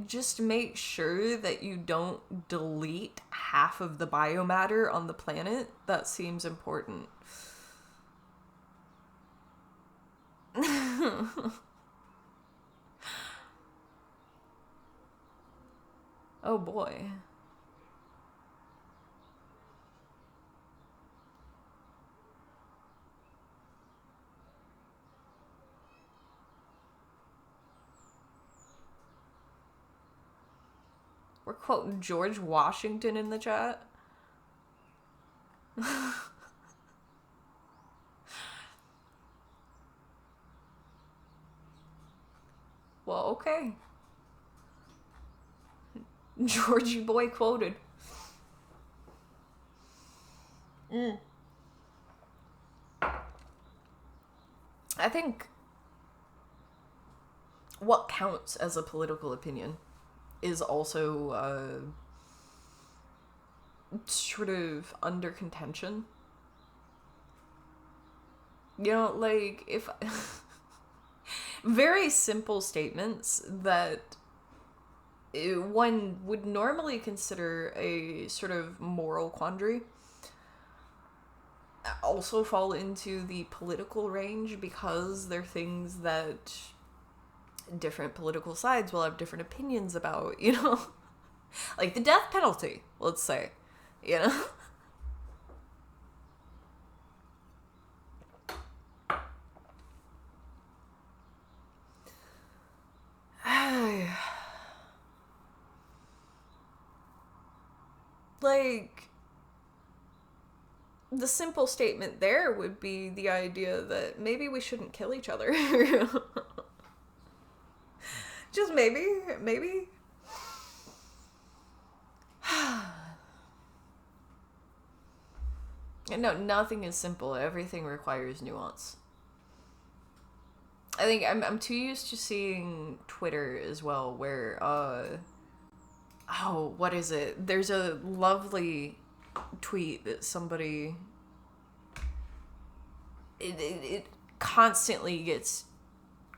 Just make sure that you don't delete half of the biomatter on the planet. That seems important. Oh boy. We're quoting George Washington in the chat. Well, okay. Georgie boy quoted. I think what counts as a political opinion is also sort of under contention. You know, like, if very simple statements that one would normally consider a sort of moral quandary also fall into the political range because they're things that different political sides will have different opinions about, you know? Like the death penalty, let's say, you know? Like, the simple statement there would be the idea that maybe we shouldn't kill each other. Just maybe, maybe. No, nothing is simple. Everything requires nuance. I think I'm too used to seeing Twitter as well, where oh, what is it? There's a lovely tweet that somebody it constantly gets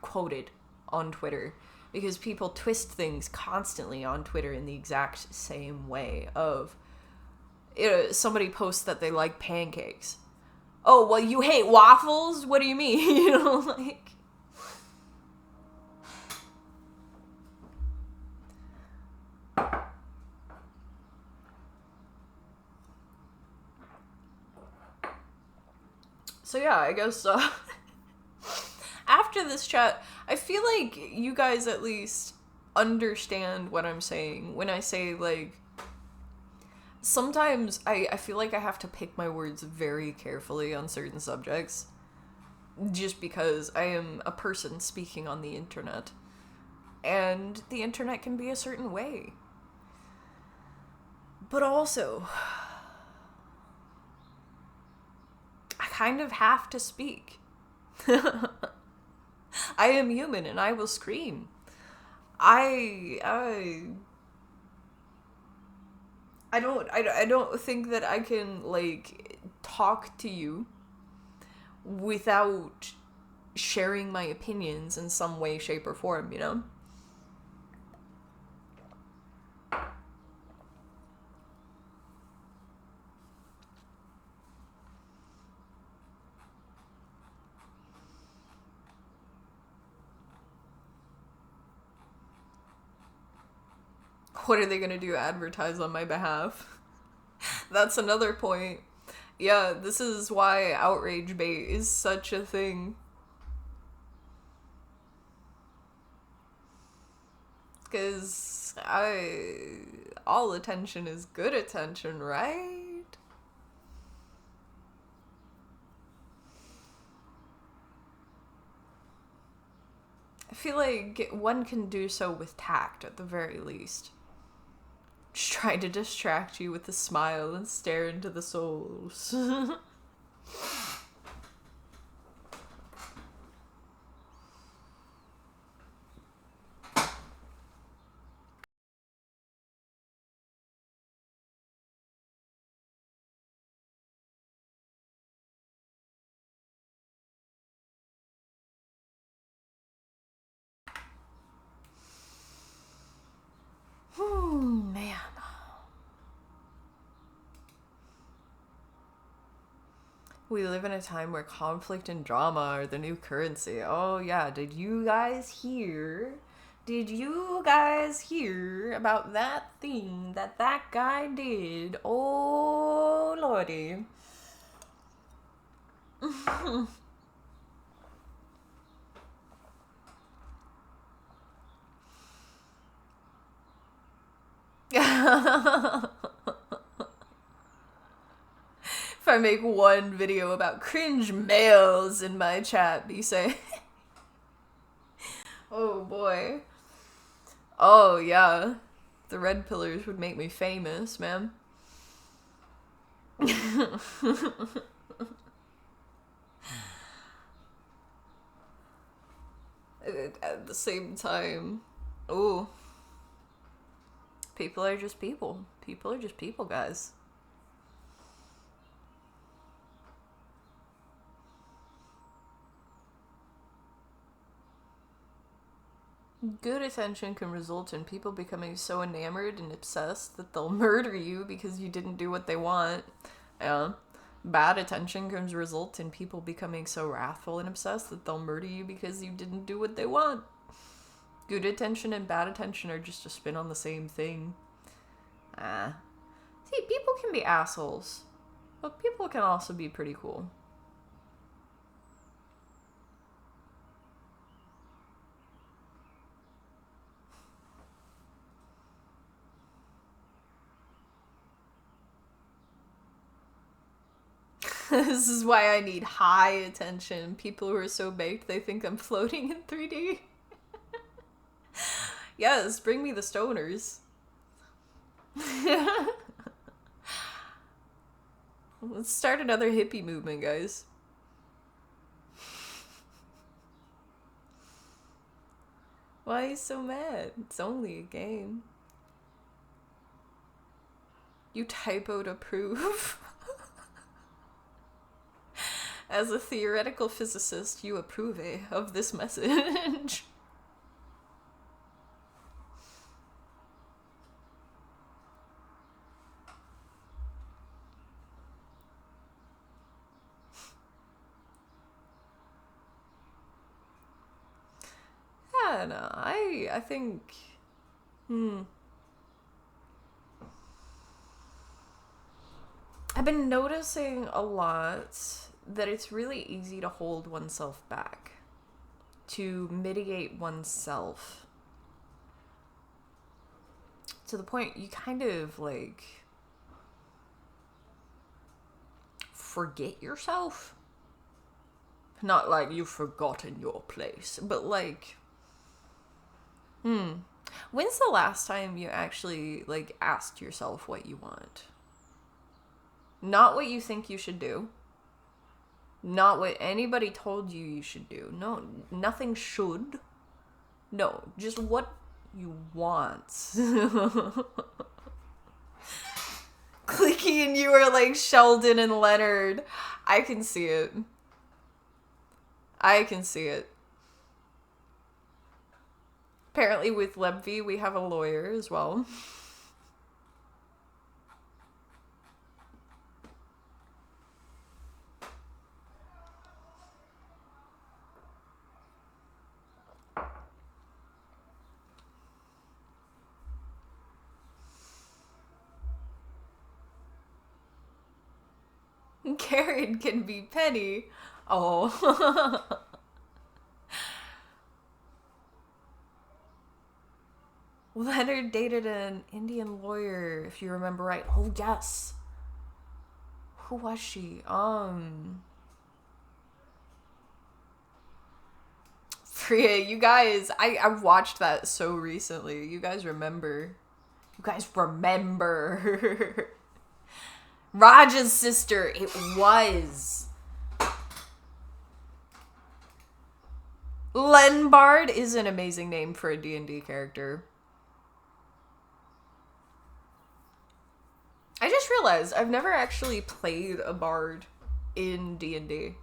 quoted on Twitter because people twist things constantly on Twitter in the exact same way of somebody posts that they like pancakes. Oh, well, you hate waffles? What do you mean? You know, like... So yeah, I guess after this chat, I feel like you guys at least understand what I'm saying when I say, like, sometimes I feel like I have to pick my words very carefully on certain subjects just because I am a person speaking on the internet. And the internet can be a certain way. But also, I kind of have to speak. I am human and I will scream. I don't think that I can, like, talk to you without sharing my opinions in some way, shape, or form, you know? What are they gonna do? Advertise on my behalf? That's another point. Yeah, this is why outrage bait is such a thing. Because all attention is good attention, right? I feel like one can do so with tact at the very least. Just trying to distract you with a smile and stare into the souls. Man. We live in a time where conflict and drama are the new currency. Oh, yeah. Did you guys hear? Did you guys hear about that thing that guy did? Oh, lordy. If I make one video about cringe males in my chat, be say, oh boy. Oh yeah. The red pillars would make me famous, man. At the same time, oh, people are just people. People are just people, guys. Good attention can result in people becoming so enamored and obsessed that they'll murder you because you didn't do what they want. Yeah. Bad attention can result in people becoming so wrathful and obsessed that they'll murder you because you didn't do what they want. Good attention and bad attention are just a spin on the same thing. See, people can be assholes, but people can also be pretty cool. This is why I need high attention. People who are so baked they think I'm floating in 3D. Yes, bring me the stoners. Let's start another hippie movement, guys. Why are you so mad? It's only a game. You typoed approve. As a theoretical physicist, you approve of this message. Yeah, no, I think... I've been noticing a lot that it's really easy to hold oneself back, to mitigate oneself, to the point you kind of, like, forget yourself. Not like you've forgotten your place, but like, when's the last time you actually, like, asked yourself what you want? Not what you think you should do. Not what anybody told you should do. No, nothing should. No, just what you want. Clicky and you are like Sheldon and Leonard. I can see it. I can see it. Apparently with Lebvi, we have a lawyer as well. Karen can be Penny. Oh. Leonard dated an Indian lawyer, if you remember right. Oh, yes. Who was she? Freya, you guys, I watched that so recently. You guys remember. You guys remember. Raj's sister, it was. Lenbard is an amazing name for a D&D character. I just realized I've never actually played a bard in D&D.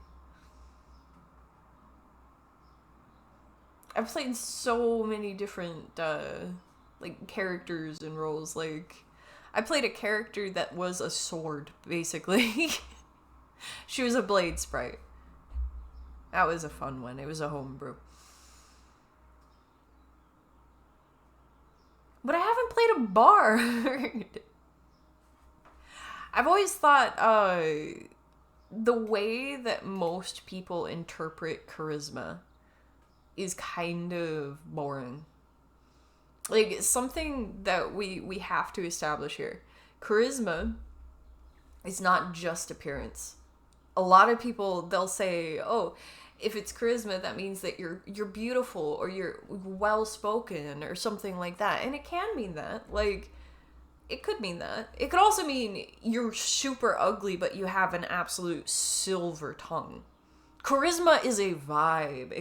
I've played so many different like characters and roles. Like, I played a character that was a sword, basically. She was a blade sprite. That was a fun one. It was a homebrew. But I haven't played a bard. I've always thought the way that most people interpret charisma is kind of boring. Like, something that we have to establish here. Charisma is not just appearance. A lot of people, they'll say, oh, if it's charisma, that means that you're beautiful or you're well-spoken or something like that. And it can mean that. Like, it could mean that. It could also mean you're super ugly, but you have an absolute silver tongue. Charisma is a vibe.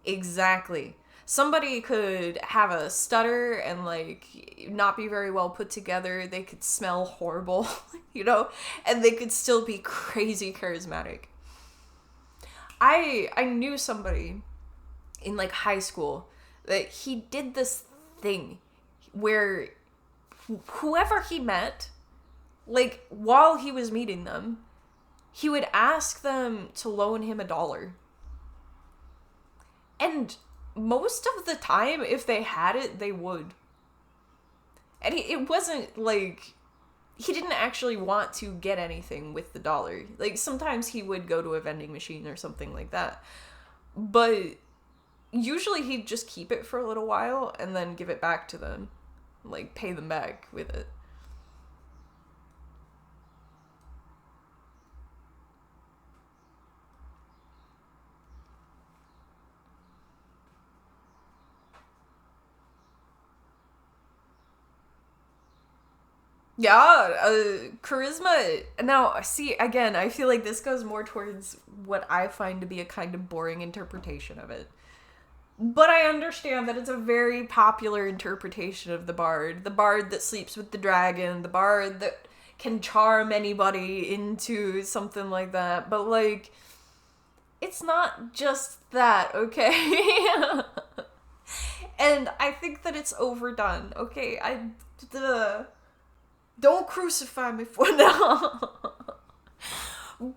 Exactly. Somebody could have a stutter and, like, not be very well put together. They could smell horrible, you know? And they could still be crazy charismatic. I knew somebody in, like, high school that he did this thing where whoever he met Like, while he was meeting them, he would ask them to loan him $1. And most of the time, if they had it, they would. And it wasn't like... He didn't actually want to get anything with the dollar. Like, sometimes he would go to a vending machine or something like that. But usually he'd just keep it for a little while and then give it back to them. Like, pay them back with it. Yeah, charisma. Now, see, again, I feel like this goes more towards what I find to be a kind of boring interpretation of it. But I understand that it's a very popular interpretation of the bard. The bard that sleeps with the dragon, the bard that can charm anybody into something like that. But, like, it's not just that, okay? And I think that it's overdone, okay? Don't crucify me for now.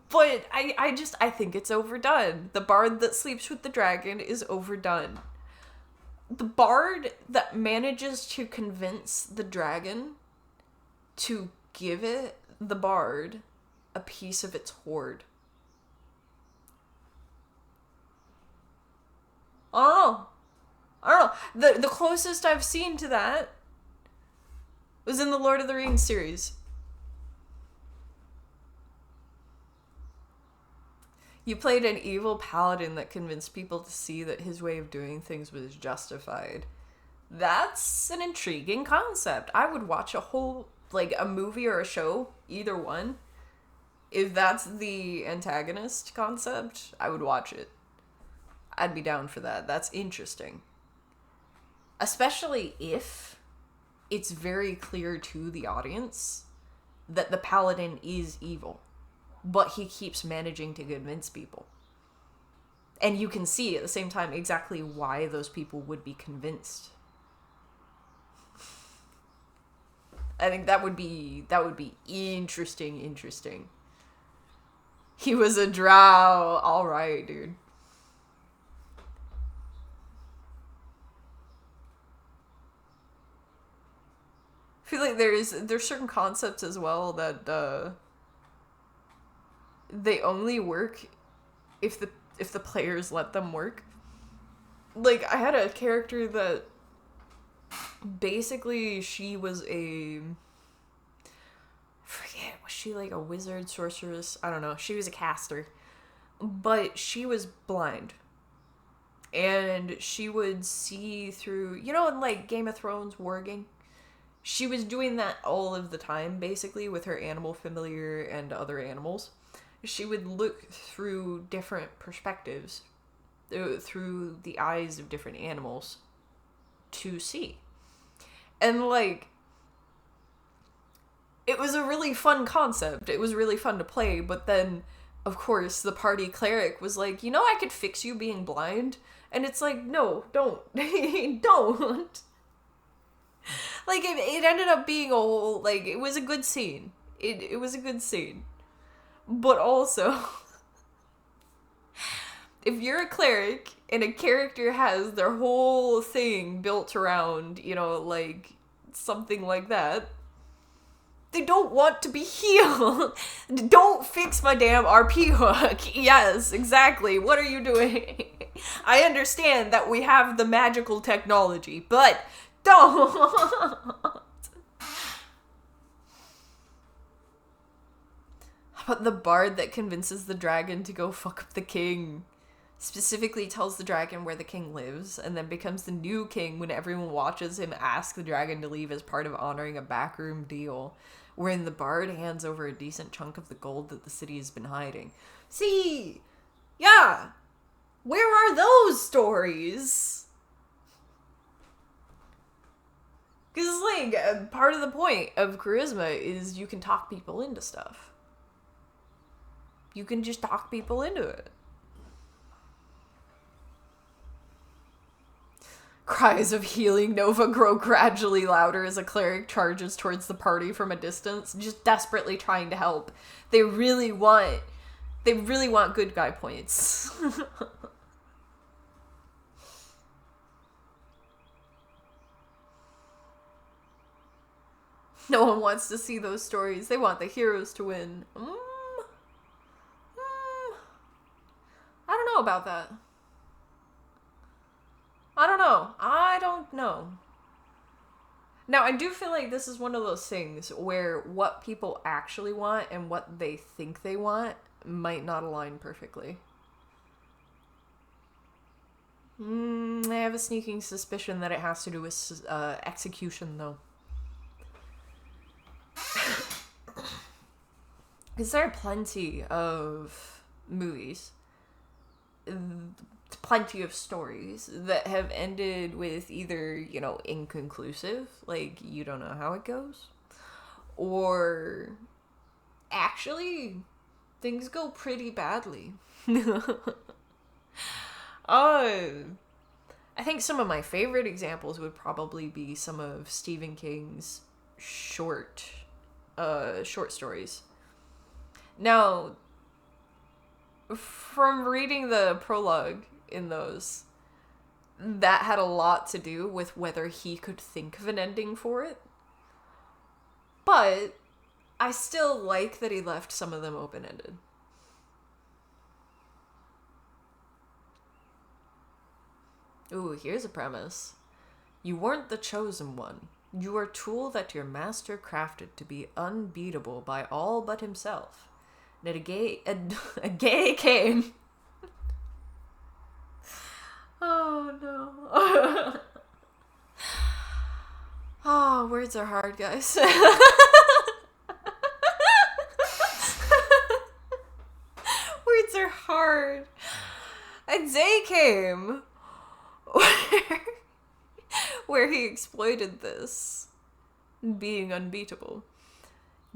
But I think it's overdone. The bard that sleeps with the dragon is overdone. The bard that manages to convince the dragon to give the bard a piece of its hoard. I don't know. The closest I've seen to that was in the Lord of the Rings series. You played an evil paladin that convinced people to see that his way of doing things was justified. That's an intriguing concept. I would watch a movie or a show, either one. If that's the antagonist concept, I would watch it. I'd be down for that. That's interesting. Especially if it's very clear to the audience that the paladin is evil, but he keeps managing to convince people. And you can see at the same time exactly why those people would be convinced. I think that would be interesting. He was a drow. All right, dude. I feel like there's certain concepts as well that they only work if the players let them work. Like, I had a character that basically she was I forget, was she like a wizard, sorceress? I don't know. She was a caster. But she was blind. And she would see through, in like Game of Thrones warging. She was doing that all of the time, basically, with her animal familiar and other animals. She would look through different perspectives, through the eyes of different animals, to see. And, like, it was a really fun concept. It was really fun to play, but then, of course, the party cleric was like, I could fix you being blind. And it's like, no, don't. Don't. Like, it ended up being a whole, like, it was a good scene. It was a good scene. But also, if you're a cleric and a character has their whole thing built around, like, something like that, they don't want to be healed. Don't fix my damn RP hook. Yes, exactly. What are you doing? I understand that we have the magical technology, but don't. How about the bard that convinces the dragon to go fuck up the king? Specifically tells the dragon where the king lives, and then becomes the new king when everyone watches him ask the dragon to leave as part of honoring a backroom deal, wherein the bard hands over a decent chunk of the gold that the city has been hiding. See? Yeah. Where are those stories? Because, like, part of the point of charisma is you can talk people into stuff. You can just talk people into it. Cries of healing Nova grow gradually louder as a cleric charges towards the party from a distance, just desperately trying to help. They really want good guy points. No one wants to see those stories. They want the heroes to win. I don't know about that. I don't know. Now, I do feel like this is one of those things where what people actually want and what they think they want might not align perfectly. I have a sneaking suspicion that it has to do with execution, though. Because there are plenty of movies, plenty of stories that have ended with either, inconclusive, like you don't know how it goes, or actually things go pretty badly. I think some of my favorite examples would probably be some of Stephen King's short stories. Now, from reading the prologue in those, that had a lot to do with whether he could think of an ending for it. But I still like that he left some of them open-ended. Ooh, here's a premise. You weren't the chosen one. You are a tool that your master crafted to be unbeatable by all but himself. And a gay came. Oh no. Oh, words are hard, guys. Words are hard. A day came where he exploited this, being unbeatable.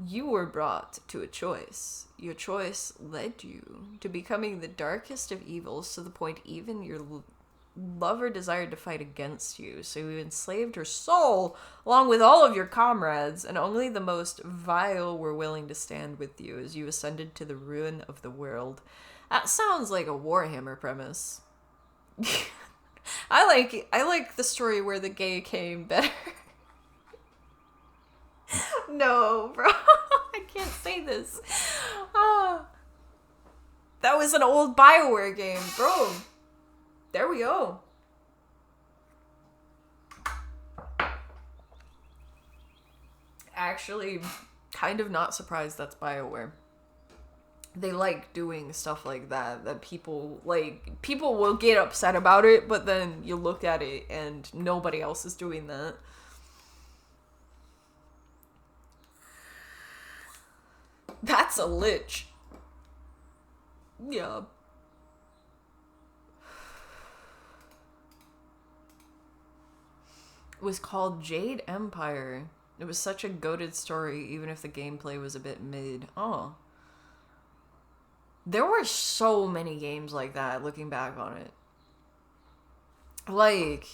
You were brought to a choice. Your choice led you to becoming the darkest of evils, to the point even your lover desired to fight against you. So you enslaved her soul along with all of your comrades, and only the most vile were willing to stand with you as you ascended to the ruin of the world. That sounds like a Warhammer premise. I like the story where the gay came better. No, bro. I can't say this. That was an old BioWare game, bro. There we go. Actually, kind of not surprised that's BioWare. They like doing stuff like that people will get upset about it, but then you look at it and nobody else is doing that. That's a lich. Yeah. It was called Jade Empire. It was such a goated story, even if the gameplay was a bit mid. Oh. There were so many games like that, looking back on it. Like,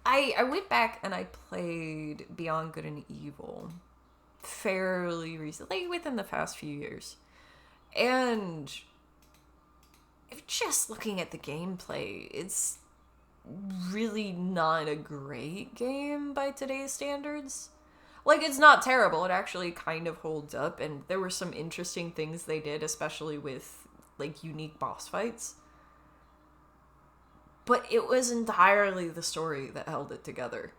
I went back and I played Beyond Good and Evil fairly recently, like within the past few years. And just looking at the gameplay, it's really not a great game by today's standards. Like, it's not terrible. It actually kind of holds up, and there were some interesting things they did, especially with, like, unique boss fights. But it was entirely the story that held it together.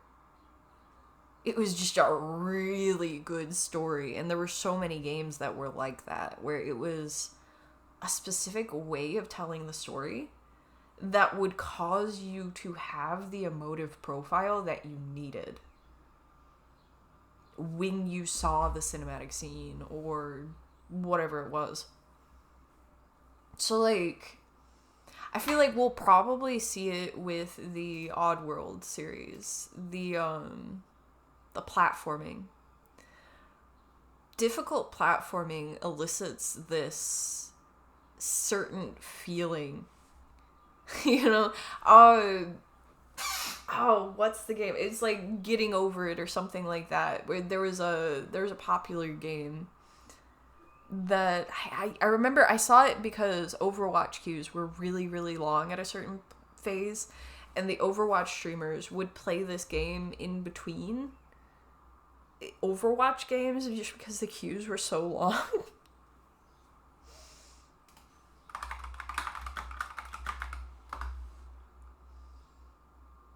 It was just a really good story, and there were so many games that were like that, where it was a specific way of telling the story that would cause you to have the emotive profile that you needed when you saw the cinematic scene or whatever it was. So, like, I feel like we'll probably see it with the Oddworld series, the platforming. Difficult platforming elicits this certain feeling, you know? Oh, what's the game? It's like Getting Over It or something like that. Where there was a popular game that I remember I saw it because Overwatch queues were really, really long at a certain phase, and the Overwatch streamers would play this game in between Overwatch games just because the queues were so long.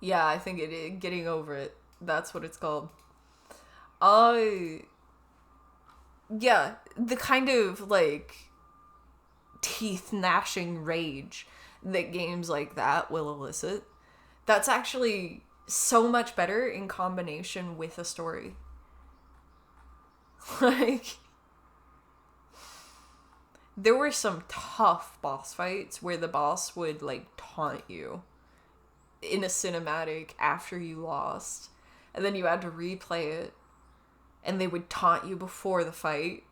Yeah, I think Getting Over It. That's what it's called. Uh, yeah, the kind of like teeth gnashing rage that games like that will elicit. That's actually so much better in combination with a story. Like, there were some tough boss fights where the boss would like taunt you in a cinematic after you lost, and then you had to replay it, and they would taunt you before the fight.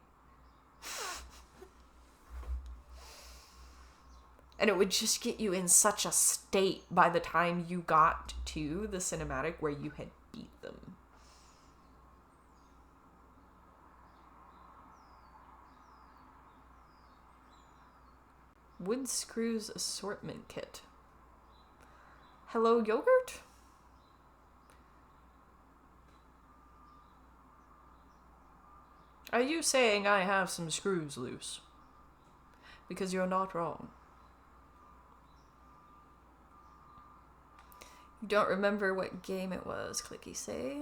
And it would just get you in such a state by the time you got to the cinematic where you had beat them. Wood Screws Assortment Kit. Hello, yogurt? Are you saying I have some screws loose? Because you're not wrong. You don't remember what game it was, Clicky say?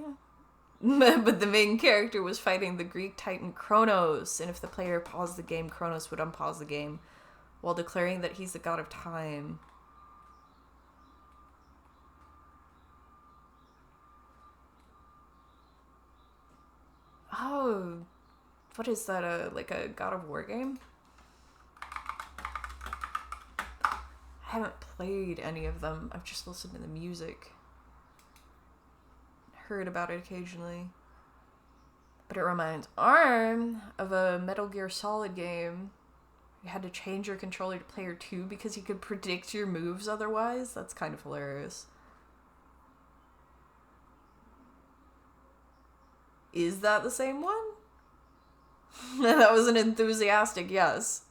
But the main character was fighting the Greek titan Kronos, and if the player paused the game, Kronos would unpause the game while declaring that he's the god of time. Oh, what is that, like a God of War game? I haven't played any of them. I've just listened to the music. Heard about it occasionally. But it reminds Arm of a Metal Gear Solid game. You had to change your controller to player 2 because he could predict your moves otherwise. That's kind of hilarious. Is that the same one? That was an enthusiastic yes.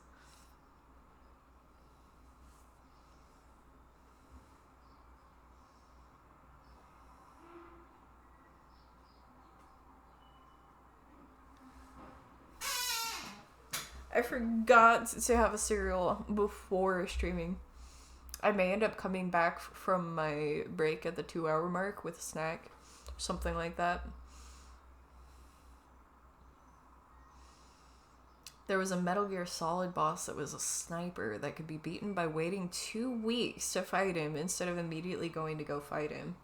I forgot to have a cereal before streaming. I may end up coming back from my break at the 2-hour mark with a snack. Something like that. There was a Metal Gear Solid boss that was a sniper that could be beaten by waiting 2 weeks to fight him instead of immediately going to go fight him.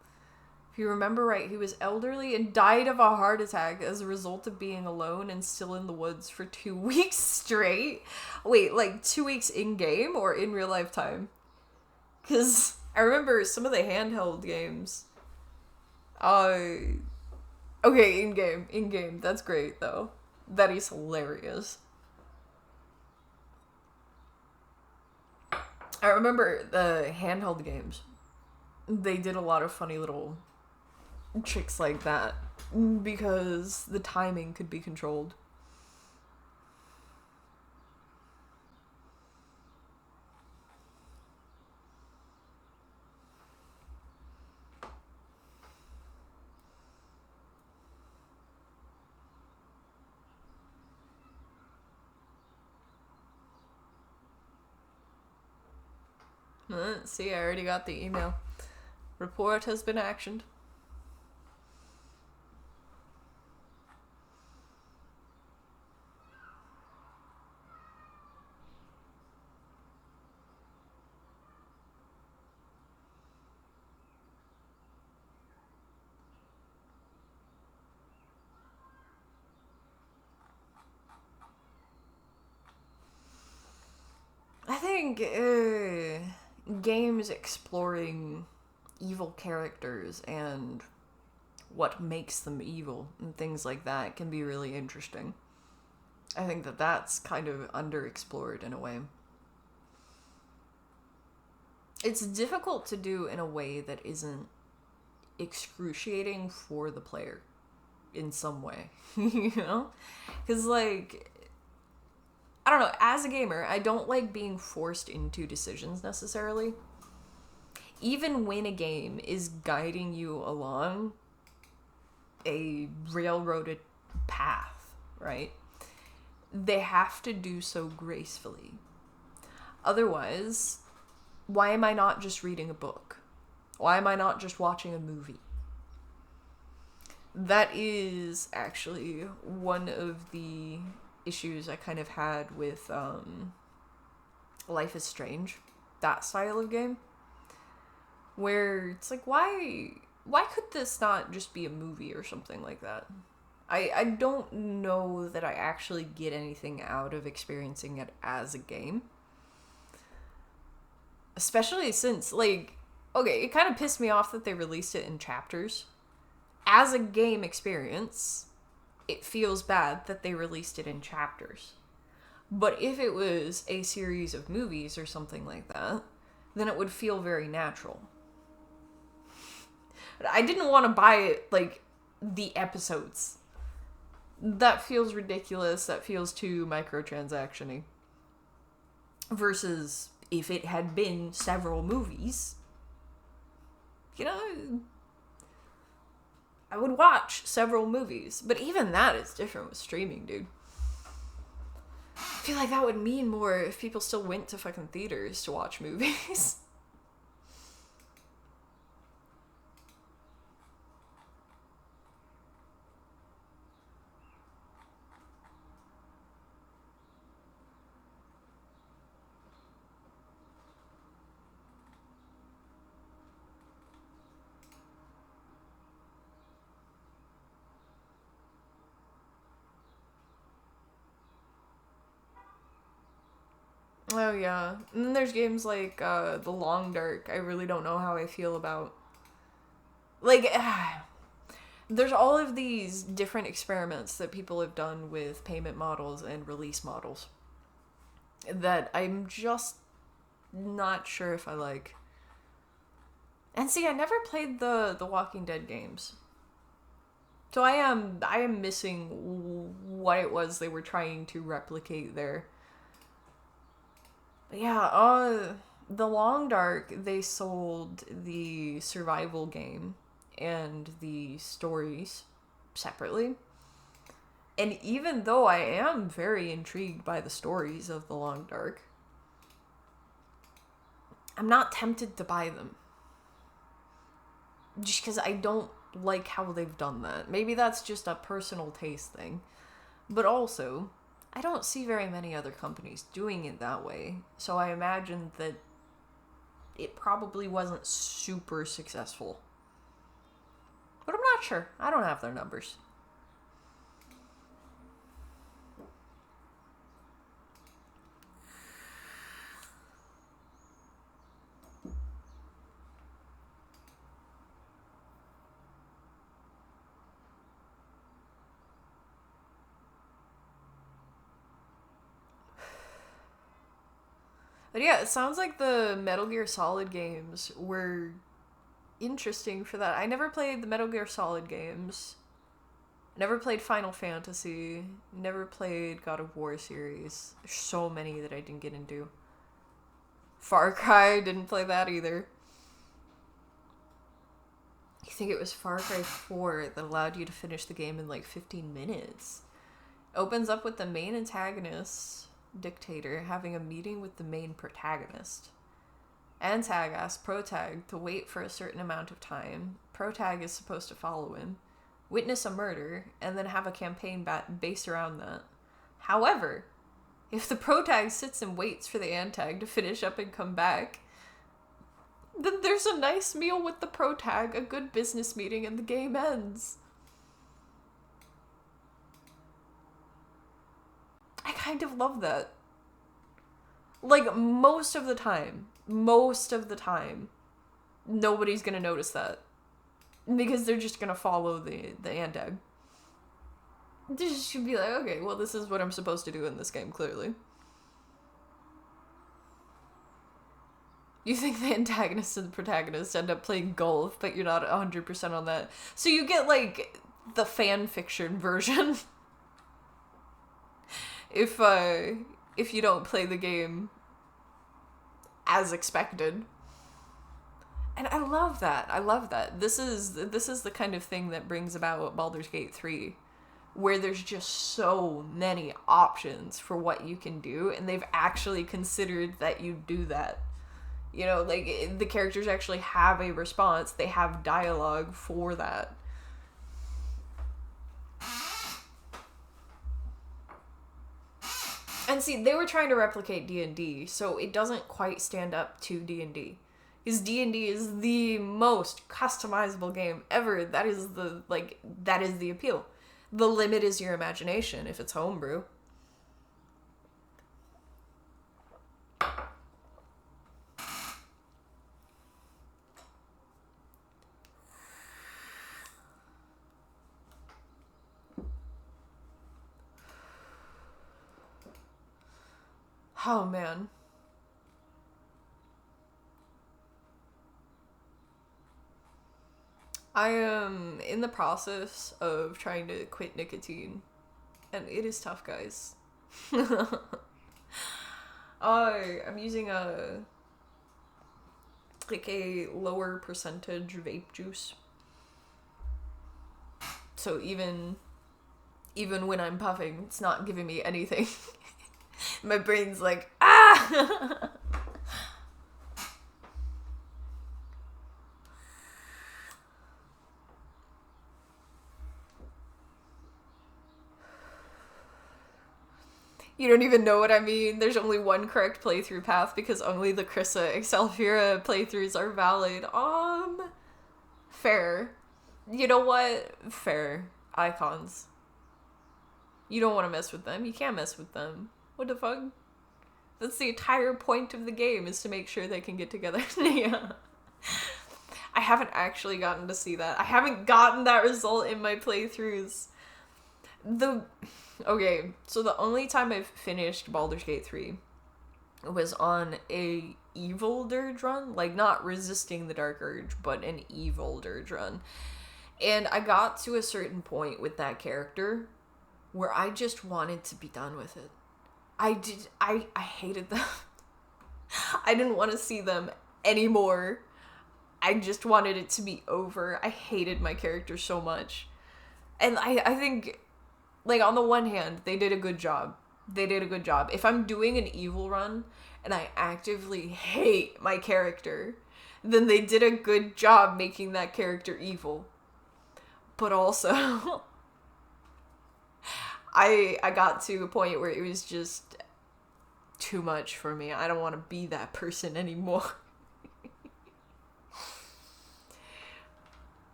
If you remember right, he was elderly and died of a heart attack as a result of being alone and still in the woods for 2 weeks straight. Wait, like 2 weeks in-game or in real life time? Because I remember some of the handheld games. Okay, in-game. In-game. That's great, though. That is hilarious. I remember the handheld games. They did a lot of funny little tricks like that because the timing could be controlled. See, I already got the email. Report has been actioned. I think games exploring evil characters and what makes them evil and things like that can be really interesting. I think that that's kind of underexplored in a way. It's difficult to do in a way that isn't excruciating for the player in some way, you know? Because, like, I don't know, as a gamer, I don't like being forced into decisions necessarily. Even when a game is guiding you along a railroaded path, right? They have to do so gracefully. Otherwise, why am I not just reading a book? Why am I not just watching a movie? That is actually one of the issues I kind of had with Life is Strange, that style of game, where it's like, why could this not just be a movie or something like that? I don't know that I actually get anything out of experiencing it as a game. Especially since, like, okay, it kind of pissed me off that they released it in chapters. As a game experience, it feels bad that they released it in chapters. But if it was a series of movies or something like that, then it would feel very natural. I didn't want to buy it, like, the episodes. That feels ridiculous. That feels too microtransaction-y. Versus if it had been several movies, you know, I would watch several movies. But even that is different with streaming, dude. I feel like that would mean more if people still went to fucking theaters to watch movies. Oh, yeah. And then there's games like The Long Dark. I really don't know how I feel about. Like, there's all of these different experiments that people have done with payment models and release models that I'm just not sure if I like. And see, I never played the Walking Dead games. So I am missing what it was they were trying to replicate there. Yeah, The Long Dark, they sold the survival game and the stories separately. And even though I am very intrigued by the stories of The Long Dark, I'm not tempted to buy them. Just because I don't like how they've done that. Maybe that's just a personal taste thing. But also, I don't see very many other companies doing it that way, so I imagine that it probably wasn't super successful. But I'm not sure. I don't have their numbers. But yeah, it sounds like the Metal Gear Solid games were interesting for that. I never played the Metal Gear Solid games. Never played Final Fantasy. Never played God of War series. There's so many that I didn't get into. Far Cry, didn't play that either. I think it was Far Cry 4 that allowed you to finish the game in like 15 minutes. Opens up with the main antagonist, Dictator, having a meeting with the main protagonist. Antag asks Protag to wait for a certain amount of time. Protag is supposed to follow him, witness a murder, and then have a campaign based around that. However, if the Protag sits and waits for the Antag to finish up and come back, then there's a nice meal with the Protag, a good business meeting, and the game ends. I kind of love that. Like, most of the time, nobody's gonna notice that. Because they're just gonna follow the Antag. They just should be like, okay, well, this is what I'm supposed to do in this game, clearly. You think the antagonist and the protagonist end up playing golf, but you're not 100% on that. So you get, like, the fan fiction version. If you don't play the game as expected. And I love that. I love that. This is the kind of thing that brings about Baldur's Gate 3, where there's just so many options for what you can do, and they've actually considered that you do that. You know, like, the characters actually have a response. They have dialogue for that. And see, they were trying to replicate D&D, so it doesn't quite stand up to D&D. Because D&D is the most customizable game ever. That is the appeal. The limit is your imagination if it's homebrew. Oh, man. I am in the process of trying to quit nicotine, and it is tough, guys. I'm using a lower percentage vape juice. So even when I'm puffing, it's not giving me anything. My brain's like, ah! You don't even know what I mean. There's only one correct playthrough path because only the Krissa Excelfira playthroughs are valid. Fair. You know what? Fair. Icons. You don't want to mess with them. You can't mess with them. What the fuck? That's the entire point of the game, is to make sure they can get together. Yeah. I haven't actually gotten to see that. I haven't gotten that result in my playthroughs. Okay, so the only time I've finished Baldur's Gate 3 was on a evil dirge run. Like, not resisting the Dark Urge, but an evil dirge run. And I got to a certain point with that character where I just wanted to be done with it. I hated them. I didn't want to see them anymore. I just wanted it to be over. I hated my character so much. And I think, like, on the one hand, they did a good job. If I'm doing an evil run and I actively hate my character, then they did a good job making that character evil. But also, I got to a point where it was just too much for me. I don't want to be that person anymore.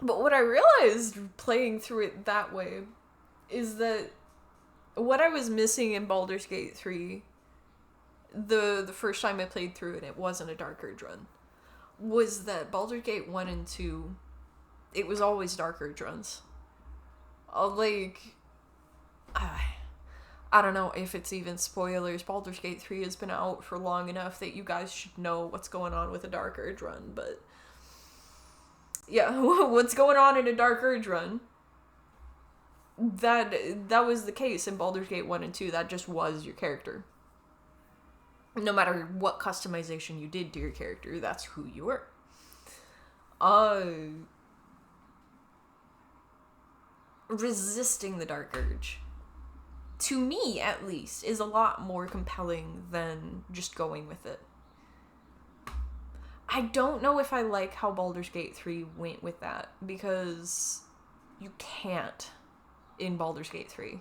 But what I realized playing through it that way is that what I was missing in Baldur's Gate 3, the first time I played through it wasn't a Dark Urge run, was that Baldur's Gate 1 and 2, it was always Dark Urge runs. I don't know if it's even spoilers. Baldur's Gate 3 has been out for long enough that you guys should know what's going on with a Dark Urge run, but yeah, what's going on in a Dark Urge run? That was the case in Baldur's Gate 1 and 2. That just was your character. No matter what customization you did to your character, that's who you were. Resisting the Dark Urge, to me at least, is a lot more compelling than just going with it. I don't know if I like how Baldur's Gate 3 went with that, because you can't in Baldur's Gate 3.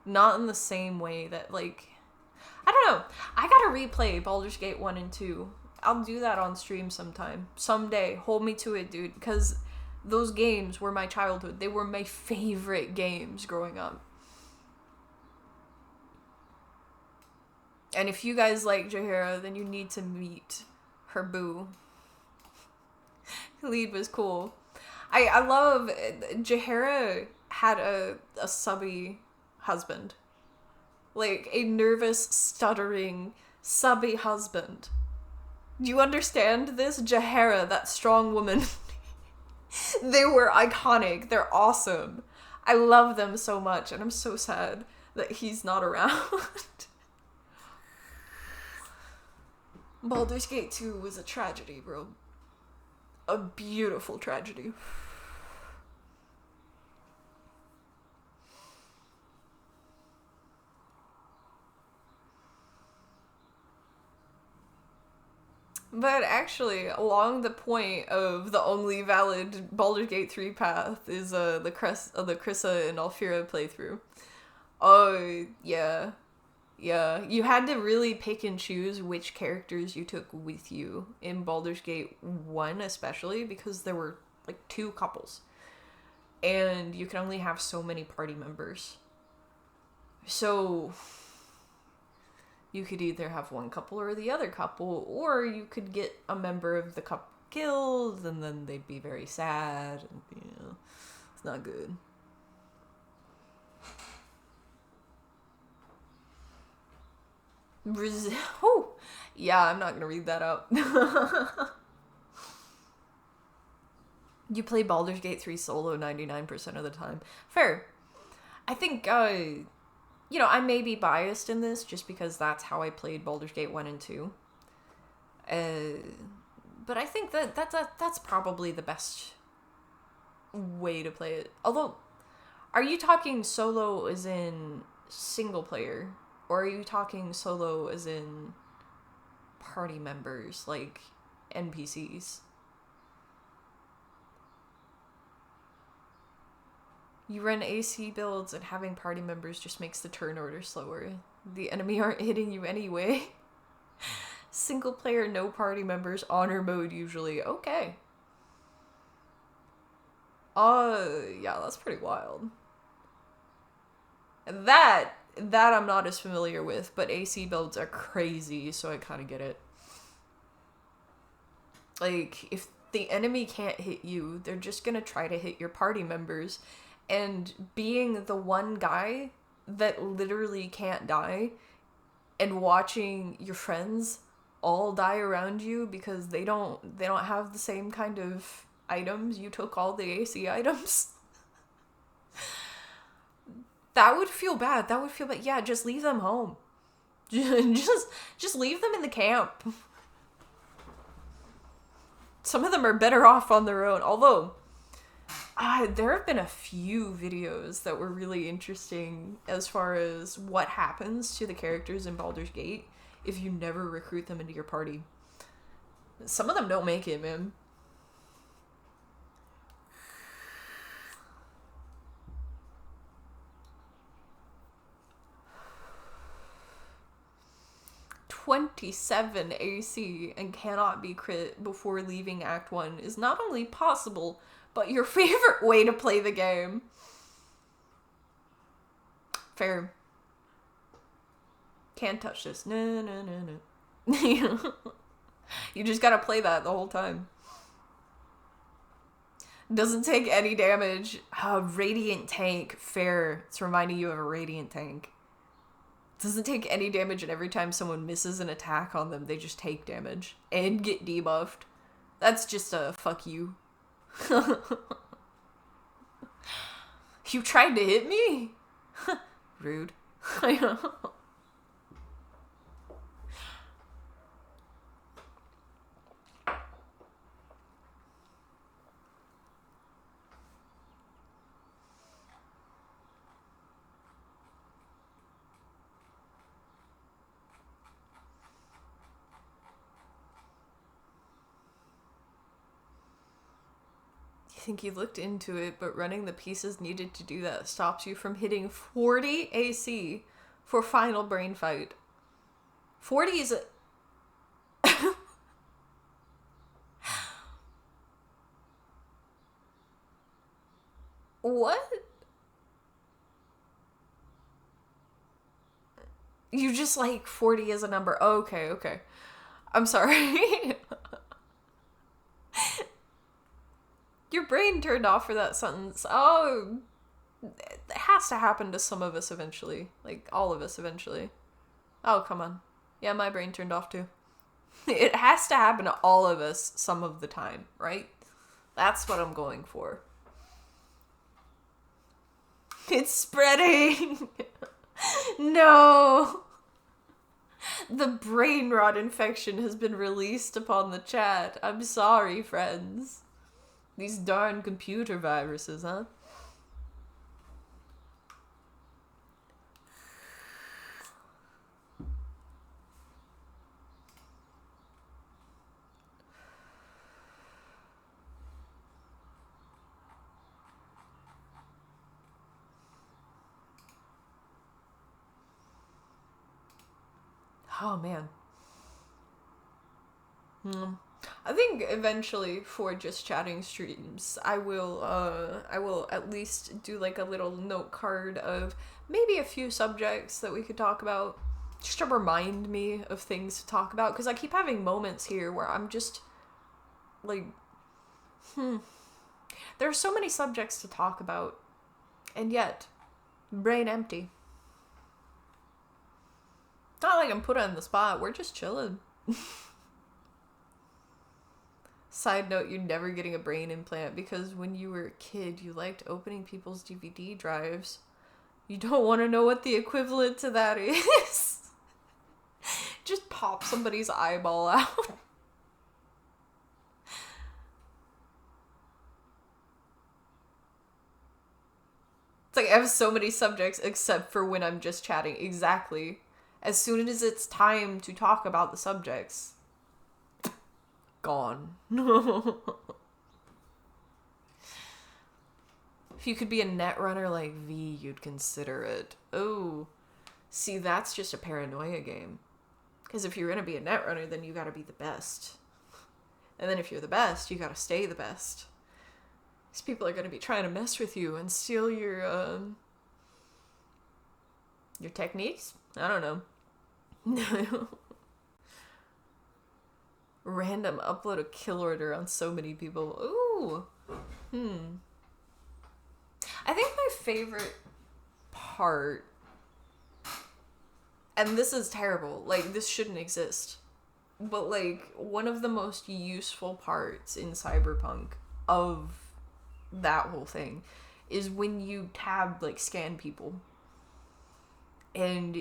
Not in the same way that, like, I don't know. I gotta replay Baldur's Gate 1 and 2. I'll do that on stream sometime. Someday. Hold me to it, dude, because those games were my childhood. They were my favorite games growing up. And if you guys like Jaheira, then you need to meet her boo. Lead was cool. I love Jaheira had a subby husband. Like, a nervous, stuttering, subby husband. Do you understand this? Jaheira, that strong woman. They were iconic. They're awesome. I love them so much, and I'm so sad that he's not around. Baldur's Gate 2 was a tragedy, bro. A beautiful tragedy. But actually, along the point of the only valid Baldur's Gate 3 path is the Krissa and Alfira playthrough. Oh, yeah. Yeah, you had to really pick and choose which characters you took with you in Baldur's Gate 1 especially, because there were like 2 couples. And you can only have so many party members. So you could either have one couple or the other couple, or you could get a member of the couple killed, and then they'd be very sad, and, it's not good. Oh, yeah, I'm not gonna read that out. You play Baldur's Gate 3 solo 99% of the time. Fair. I think, I may be biased in this just because that's how I played Baldur's Gate 1 and 2. But I think that's probably the best way to play it. Although, are you talking solo as in single player? Or are you talking solo as in party members, like NPCs? You run AC builds and having party members just makes the turn order slower. The enemy aren't hitting you anyway. Single player, no party members, honor mode usually. Okay. Yeah, that's pretty wild. That I'm not as familiar with, but AC builds are crazy, so I kind of get it. Like, if the enemy can't hit you, they're just gonna try to hit your party members. And being the one guy that literally can't die and watching your friends all die around you because they don't have the same kind of items. You took all the AC items. That would feel bad. Yeah, just leave them home. Just leave them in the camp. Some of them are better off on their own. Although, there have been a few videos that were really interesting as far as what happens to the characters in Baldur's Gate if you never recruit them into your party. Some of them don't make it, man. (27 AC and cannot be crit before leaving Act 1 is not only possible, but your favorite way to play the game. Fair. Can't touch this. No. You just gotta play that the whole time. Doesn't take any damage. Radiant tank. Fair. It's reminding you of a radiant tank. Doesn't take any damage, and every time someone misses an attack on them, they just take damage and get debuffed. That's just a fuck you. You tried to hit me? Rude. I know. I think you looked into it, but running the pieces needed to do that stops you from hitting 40 AC for final brain fight. 40 is a... What? You just like 40 as a number. Oh, okay. I'm sorry. Your brain turned off for that sentence. Oh, it has to happen to some of us eventually. Like, all of us eventually. Oh, come on. Yeah, my brain turned off too. It has to happen to all of us some of the time, right? That's what I'm going for. It's spreading. No. The brain rot infection has been released upon the chat. I'm sorry, friends. These darn computer viruses, huh? Oh, man. I think eventually for just chatting streams, I will at least do like a little note card of maybe a few subjects that we could talk about, just to remind me of things to talk about, because I keep having moments here where I'm just like, there are so many subjects to talk about, and yet, brain empty. Not like I'm put on the spot, we're just chilling. Side note, you're never getting a brain implant because when you were a kid, you liked opening people's DVD drives. You don't want to know what the equivalent to that is. Just pop somebody's eyeball out. It's like I have so many subjects except for when I'm just chatting. Exactly. As soon as it's time to talk about the subjects, gone. If you could be a netrunner like V, you'd consider it. Oh, see, that's just a paranoia game. Because if you're gonna be a netrunner, then you gotta be the best. And then if you're the best, you gotta stay the best. These people are gonna be trying to mess with you and steal your techniques? I don't know. Random upload a kill order on so many people. Ooh. I think my favorite part, and this is terrible, like, this shouldn't exist, but, like, one of the most useful parts in Cyberpunk of that whole thing is when you tab, like, scan people. And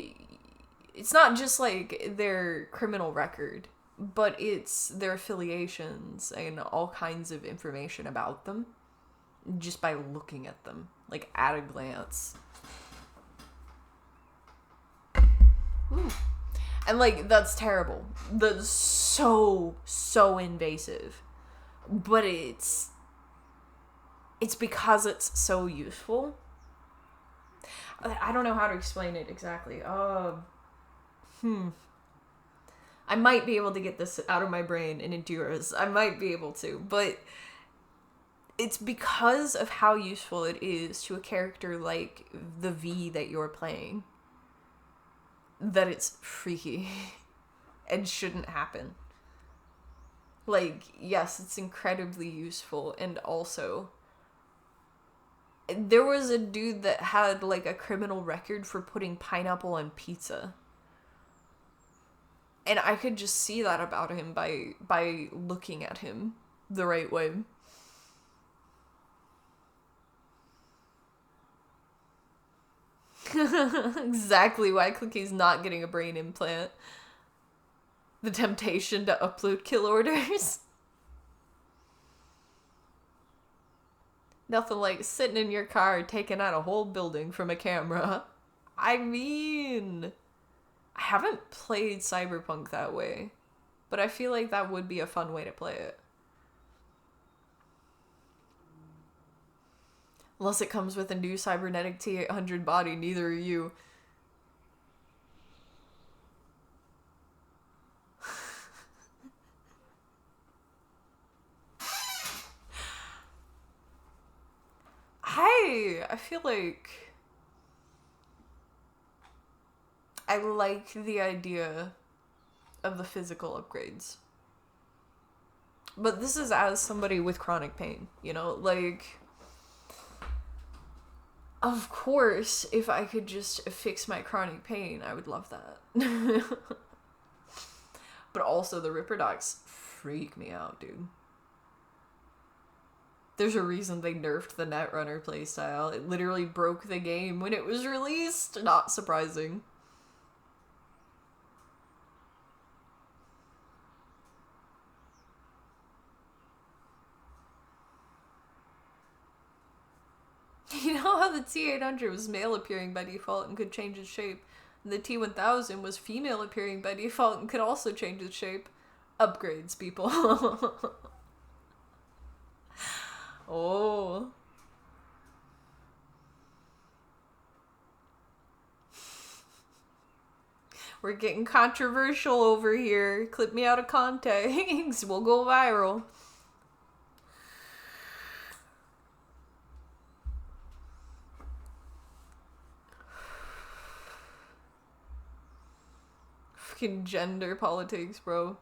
it's not just, like, their criminal record, but it's their affiliations and all kinds of information about them just by looking at them, like, at a glance. Ooh. And, like, that's terrible. That's so invasive. But it's because it's so useful. I don't know how to explain it exactly. I might be able to get this out of my brain in Enduras. I might be able to, but it's because of how useful it is to a character like the V that you're playing that it's freaky and shouldn't happen. Like, yes, it's incredibly useful, and also there was a dude that had, like, a criminal record for putting pineapple on pizza. And I could just see that about him by looking at him the right way. Exactly why Clickie's not getting a brain implant. The temptation to upload kill orders. Nothing like sitting in your car taking out a whole building from a camera. I mean, I haven't played Cyberpunk that way, but I feel like that would be a fun way to play it. Unless it comes with a new cybernetic T-800 body, neither are you. I feel like I like the idea of the physical upgrades. But this is as somebody with chronic pain, you know? Like, of course, if I could just fix my chronic pain, I would love that. But also the Ripper Docs freak me out, dude. There's a reason they nerfed the Netrunner playstyle. It literally broke the game when it was released. Not surprising. You know how the T-800 was male appearing by default and could change its shape? And the T-1000 was female appearing by default and could also change its shape? Upgrades, people. Oh. We're getting controversial over here. Clip me out of context. We'll go viral. Fucking gender politics, bro.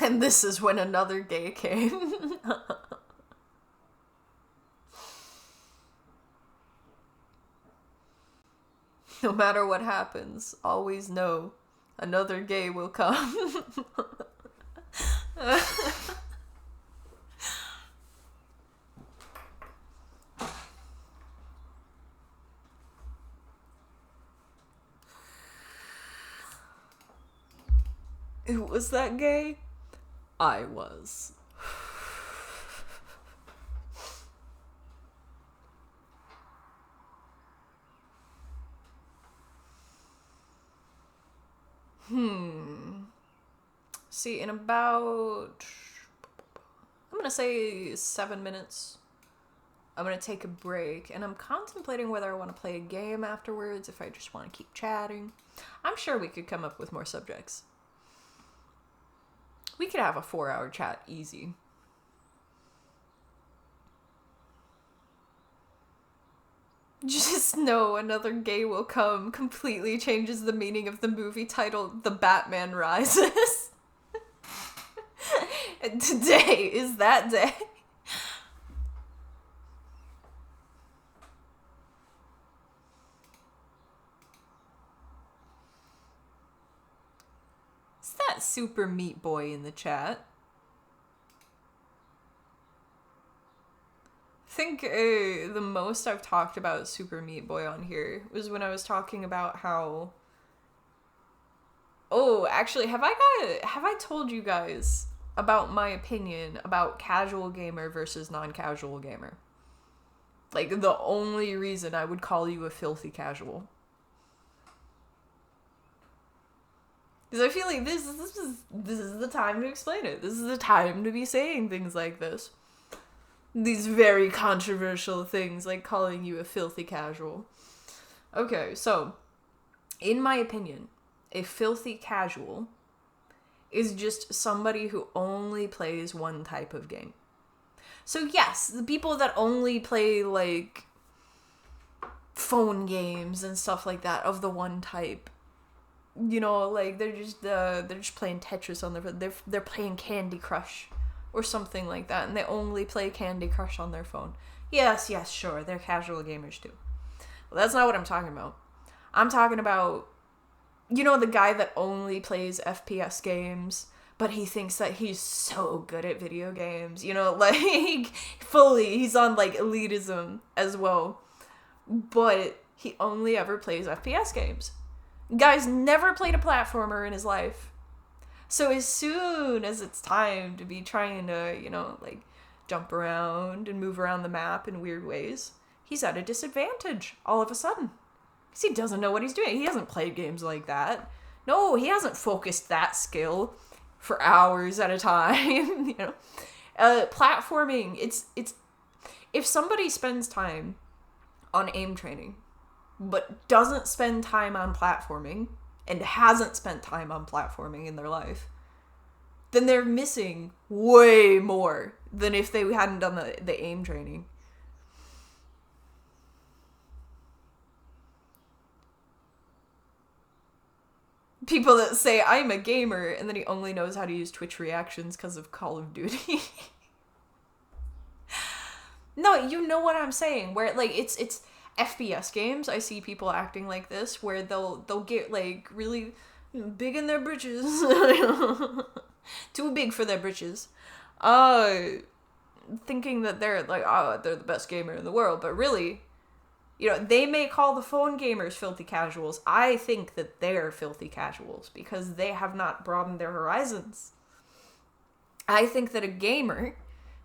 And this is when another gay came. No matter what happens, always know another gay will come. Who was that gay? I was. See, in about, I'm gonna say 7 minutes, I'm gonna take a break, and I'm contemplating whether I want to play a game afterwards, if I just want to keep chatting. I'm sure we could come up with more subjects. We could have a 4-hour chat easy. Just know another gay will come completely changes the meaning of the movie titled The Batman Rises. And today is that day. Is that Super Meat Boy in the chat? I think the most I've talked about Super Meat Boy on here was when I was talking about how... Oh, actually, have I told you guys about my opinion about casual gamer versus non-casual gamer? Like, the only reason I would call you a filthy casual. Because I feel like this is the time to explain it. This is the time to be saying things like this. These very controversial things, like calling you a filthy casual. Okay, so, in my opinion, a filthy casual is just somebody who only plays one type of game. So yes, the people that only play, like, phone games and stuff like that of the one type, you know, like, they're just playing Tetris on their phone. They're playing Candy Crush or something like that, and they only play Candy Crush on their phone. Yes, sure, they're casual gamers too. Well, that's not what I'm talking about. I'm talking about, you know, the guy that only plays FPS games, but he thinks that he's so good at video games, you know, like, fully, he's on, like, elitism as well, but he only ever plays FPS games. Guy's never played a platformer in his life. So as soon as it's time to be trying to, you know, like, jump around and move around the map in weird ways, he's at a disadvantage all of a sudden. Because he doesn't know what he's doing. He hasn't played games like that. No, he hasn't focused that skill for hours at a time, you know. Platforming, it's if somebody spends time on aim training, but doesn't spend time on platforming, and hasn't spent time on platforming in their life, then they're missing way more than if they hadn't done the aim training. People that say, I'm a gamer, and then he only knows how to use Twitch reactions because of Call of Duty. No, you know what I'm saying, where, like, it's FPS games. I see people acting like this, where they'll get, like, really big in their britches. Too big for their britches. Thinking that they're, like, they're the best gamer in the world, but really, you know, they may call the phone gamers filthy casuals. I think that they're filthy casuals because they have not broadened their horizons. I think that a gamer is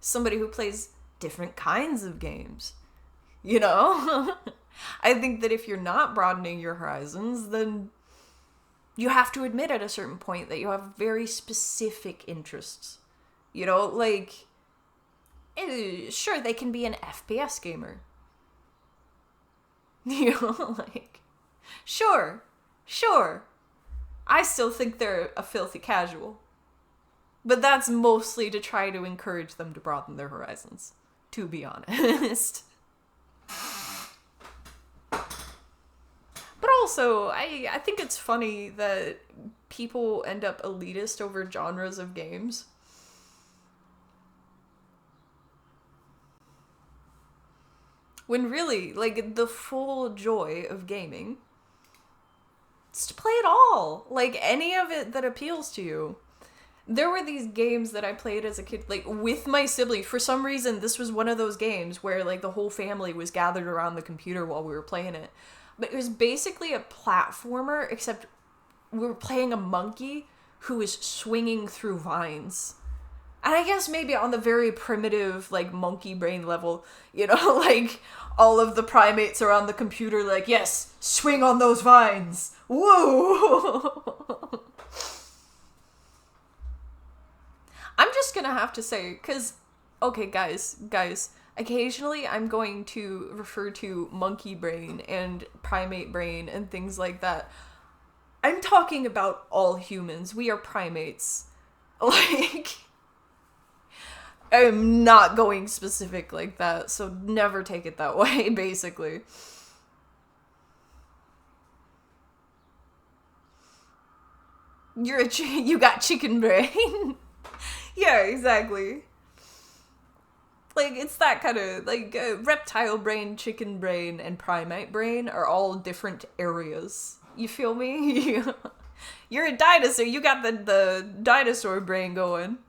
somebody who plays different kinds of games. You know? I think that if you're not broadening your horizons, then you have to admit at a certain point that you have very specific interests. You know, like, sure, they can be an FPS gamer. You know, like, sure. I still think they're a filthy casual. But that's mostly to try to encourage them to broaden their horizons, to be honest. But also, I think it's funny that people end up elitist over genres of games. When really, like, the full joy of gaming is to play it all. Like, any of it that appeals to you. There were these games that I played as a kid, like, with my siblings. For some reason, this was one of those games where, like, the whole family was gathered around the computer while we were playing it. But it was basically a platformer, except we were playing a monkey who was swinging through vines. And I guess maybe on the very primitive, like, monkey brain level, you know, like, all of the primates around the computer, like, yes, swing on those vines. Woo! I'm just gonna have to say, because, okay, guys, occasionally I'm going to refer to monkey brain and primate brain and things like that. I'm talking about all humans. We are primates. Like, I'm not going specific like that, so never take it that way, basically. You got chicken brain. Yeah, exactly. Like, it's that kind of, like, reptile brain, chicken brain, and primate brain are all different areas. You feel me? You're a dinosaur. You got the dinosaur brain going.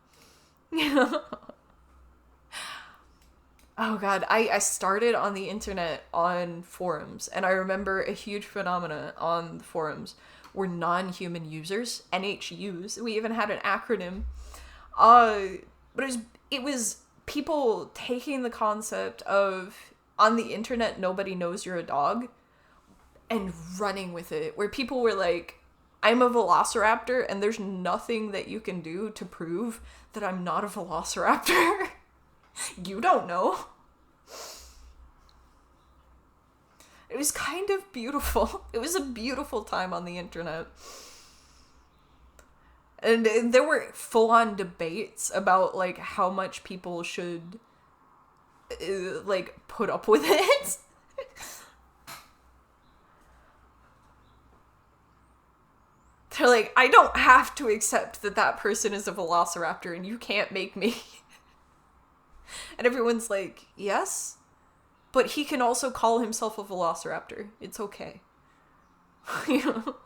Oh god, I started on the internet on forums, and I remember a huge phenomena on the forums were non-human users, NHUs. We even had an acronym. But it was people taking the concept of, on the internet, nobody knows you're a dog, and running with it, where people were like, I'm a velociraptor, and there's nothing that you can do to prove that I'm not a velociraptor. You don't know. It was kind of beautiful. It was a beautiful time on the internet. And there were full-on debates about, like, how much people should, like, put up with it. They're like, I don't have to accept that that person is a velociraptor and you can't make me. And everyone's like, yes, but he can also call himself a velociraptor. It's okay. You know?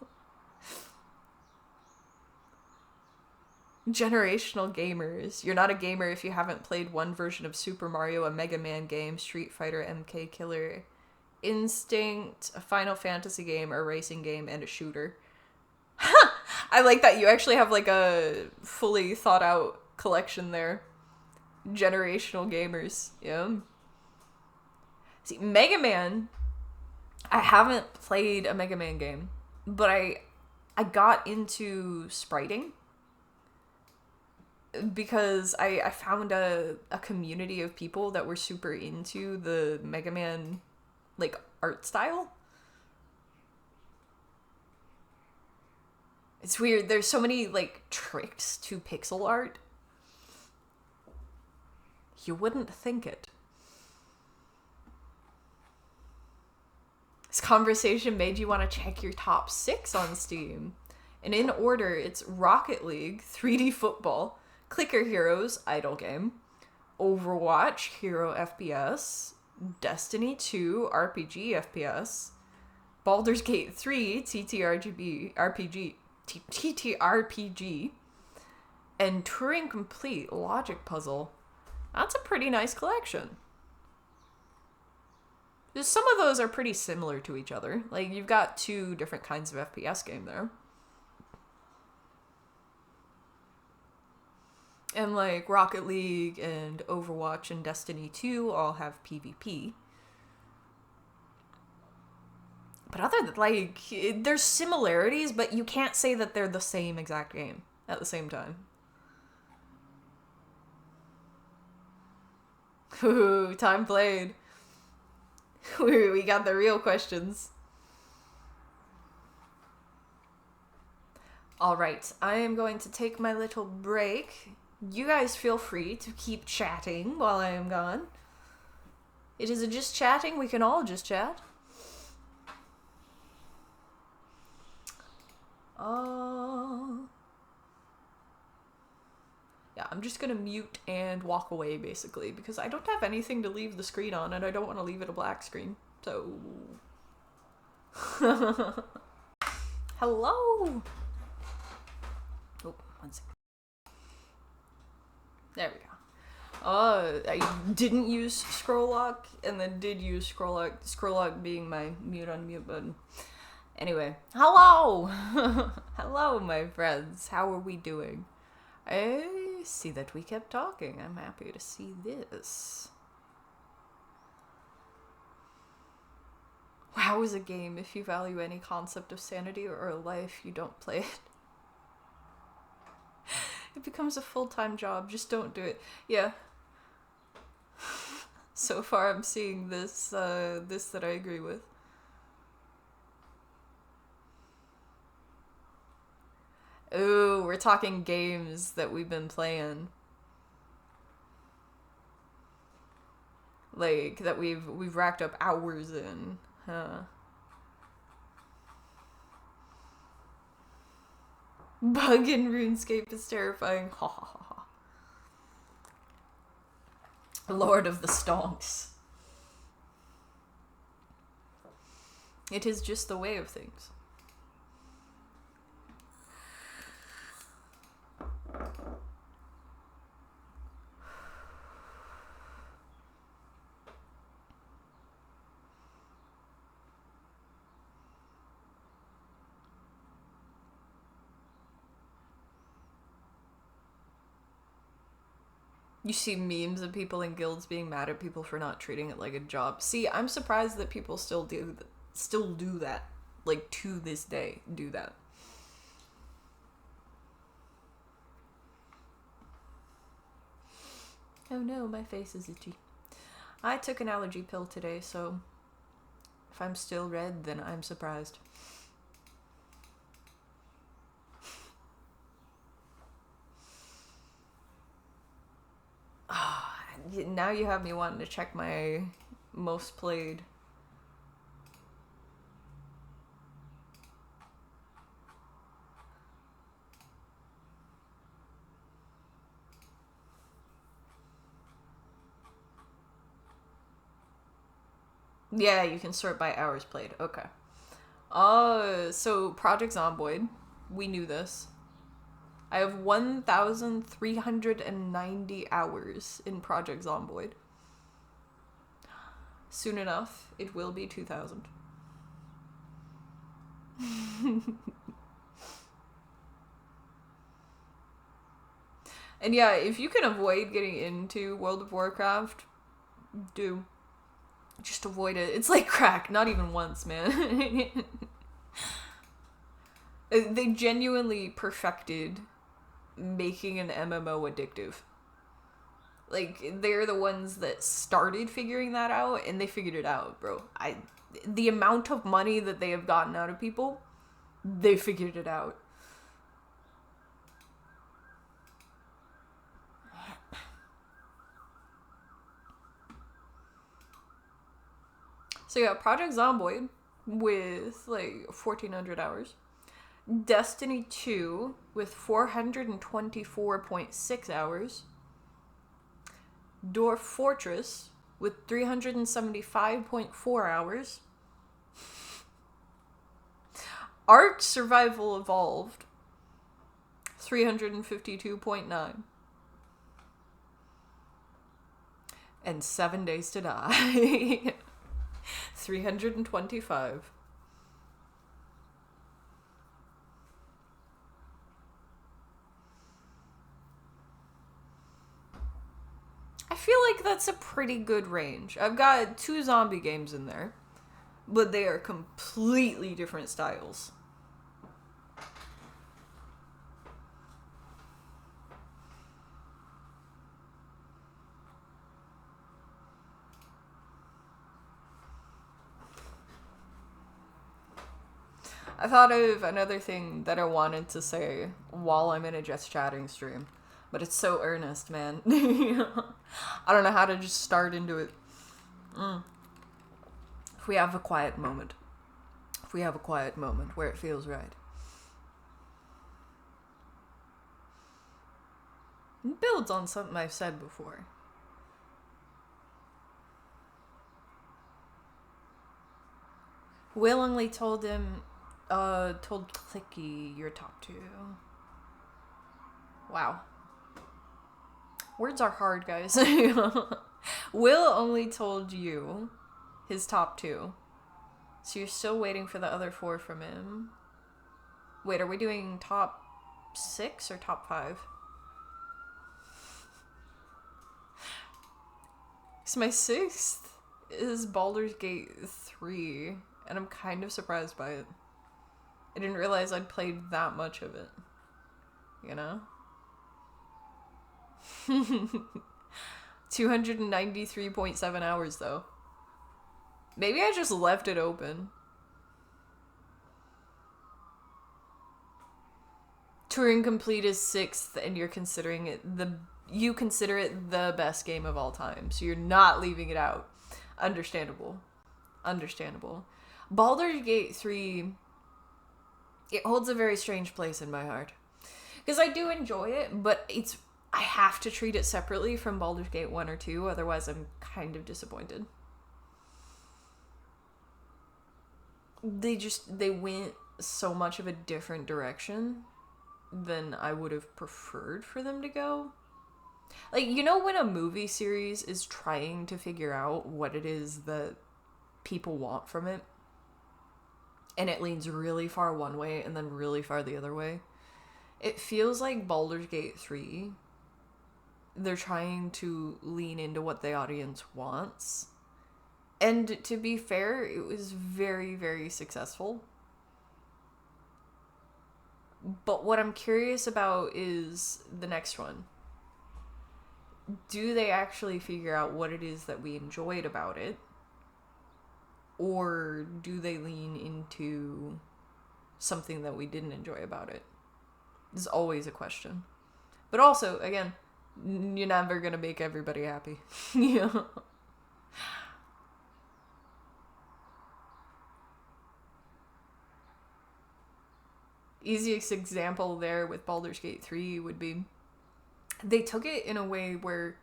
Generational gamers. You're not a gamer if you haven't played one version of Super Mario, a Mega Man game, Street Fighter, MK Killer Instinct, a Final Fantasy game, a racing game, and a shooter. I like that you actually have, like, a fully thought out collection there. Generational gamers. Yeah. See, Mega Man, I haven't played a Mega Man game, but I got into spriting because I found a community of people that were super into the Mega Man, like, art style. It's weird. There's so many, like, tricks to pixel art. You wouldn't think it. This conversation made you want to check your top 6 on Steam. And in order, it's Rocket League, 3D football, Clicker Heroes, idle game, Overwatch, hero FPS, Destiny 2, RPG FPS, Baldur's Gate 3, TTRPG, and Turing Complete, logic puzzle. That's a pretty nice collection. Some of those are pretty similar to each other. Like, you've got two different kinds of FPS game there. And, like, Rocket League and Overwatch and Destiny 2 all have PvP. But other than, like, there's similarities, but you can't say that they're the same exact game at the same time. Ooh, time played. We got the real questions. Alright, I am going to take my little break. You guys feel free to keep chatting while I am gone. It is a just chatting, we can all just chat. Yeah, I'm just gonna mute and walk away, basically, because I don't have anything to leave the screen on, and I don't want to leave it a black screen, so... Hello! Oh, one second. There we go. I didn't use scroll lock, and then did use scroll lock being my mute unmute button. Anyway, hello! Hello, my friends. How are we doing? I see that we kept talking. I'm happy to see this. Wow is a game. If you value any concept of sanity or life, you don't play it. It becomes a full-time job. Just don't do it. Yeah. So far I'm seeing this that I agree with. Ooh, we're talking games that we've been playing. Like, that we've racked up hours in, huh? Bug in RuneScape is terrifying. Ha ha ha ha. Lord of the Stonks. It is just the way of things. You see memes of people in guilds being mad at people for not treating it like a job. See, I'm surprised that people still do that. Like, to this day, do that. Oh no, my face is itchy. I took an allergy pill today, so if I'm still red, then I'm surprised. Now you have me wanting to check my most played. Yeah, you can sort by hours played. Okay. So Project Zomboid, we knew this. I have 1,390 hours in Project Zomboid. Soon enough, it will be 2,000. And yeah, if you can avoid getting into World of Warcraft, do. Just avoid it. It's like crack, not even once, man. They genuinely perfected making an MMO addictive. Like, they're the ones that started figuring that out, and they figured it out, bro. The amount of money that they have gotten out of people, they figured it out. So yeah, Project Zomboid with like 1,400 hours. Destiny 2 with 424.6 hours. Dwarf Fortress with 375.4 hours. Ark Survival Evolved 352.9. And 7 Days to Die 325. I feel like that's a pretty good range. I've got 2 zombie games in there, but they are completely different styles. I thought of another thing that I wanted to say while I'm in a just chatting stream, but it's so earnest, man. I don't know how to just start into it. If we have a quiet moment. If we have a quiet moment where it feels right. It builds on something I've said before. Willingly told Clicky your top 2. Wow. Words are hard, guys. Will only told you his top 2. So you're still waiting for the other 4 from him. Wait, are we doing top 6 or top 5? So my 6th is Baldur's Gate 3, and I'm kind of surprised by it. I didn't realize I'd played that much of it. You know? 293.7 hours, though. Maybe I just left it open. Turing Complete is 6th, and you consider it the best game of all time, so you're not leaving it out. Understandable. Baldur's Gate 3, it holds a very strange place in my heart. Because I do enjoy it, but I have to treat it separately from Baldur's Gate 1 or 2, otherwise I'm kind of disappointed. They went so much of a different direction than I would have preferred for them to go. Like, you know when a movie series is trying to figure out what it is that people want from it, and it leans really far one way and then really far the other way? It feels like Baldur's Gate 3, they're trying to lean into what the audience wants. And to be fair, it was very, very successful. But what I'm curious about is the next one. Do they actually figure out what it is that we enjoyed about it? Or do they lean into something that we didn't enjoy about it? It's always a question. But also, again, you're never gonna make everybody happy. You know? Easiest example there with Baldur's Gate 3 would be they took it in a way where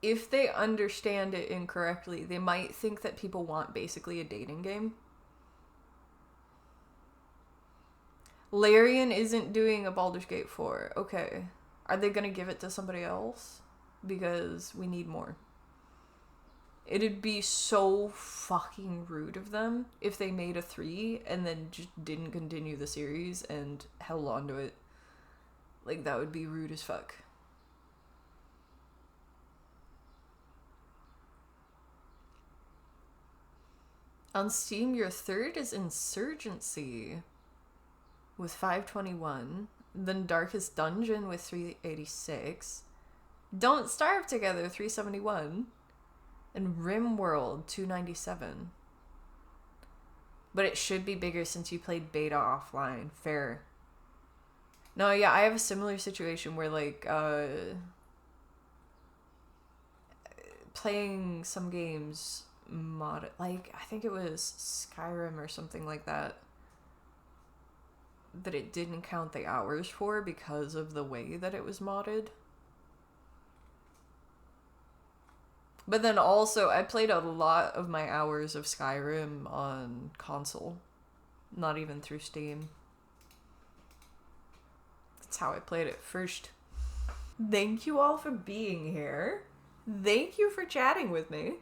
if they understand it incorrectly, they might think that people want basically a dating game. Larian isn't doing a Baldur's Gate 4. Okay. Are they gonna give it to somebody else? Because we need more. It'd be so fucking rude of them if they made a 3 and then just didn't continue the series and held on to it. Like, that would be rude as fuck. On Steam, your 3rd is Insurgency with 521. Then Darkest Dungeon with 386. Don't Starve Together 371. And RimWorld 297. But it should be bigger since you played beta offline. Fair. No, yeah, I have a similar situation where, like, playing some games I think it was Skyrim or something like that. that it didn't count the hours for because of the way that it was modded. But then also, I played a lot of my hours of Skyrim on console, not even through Steam. That's how I played it first. Thank you all for being here. Thank you for chatting with me.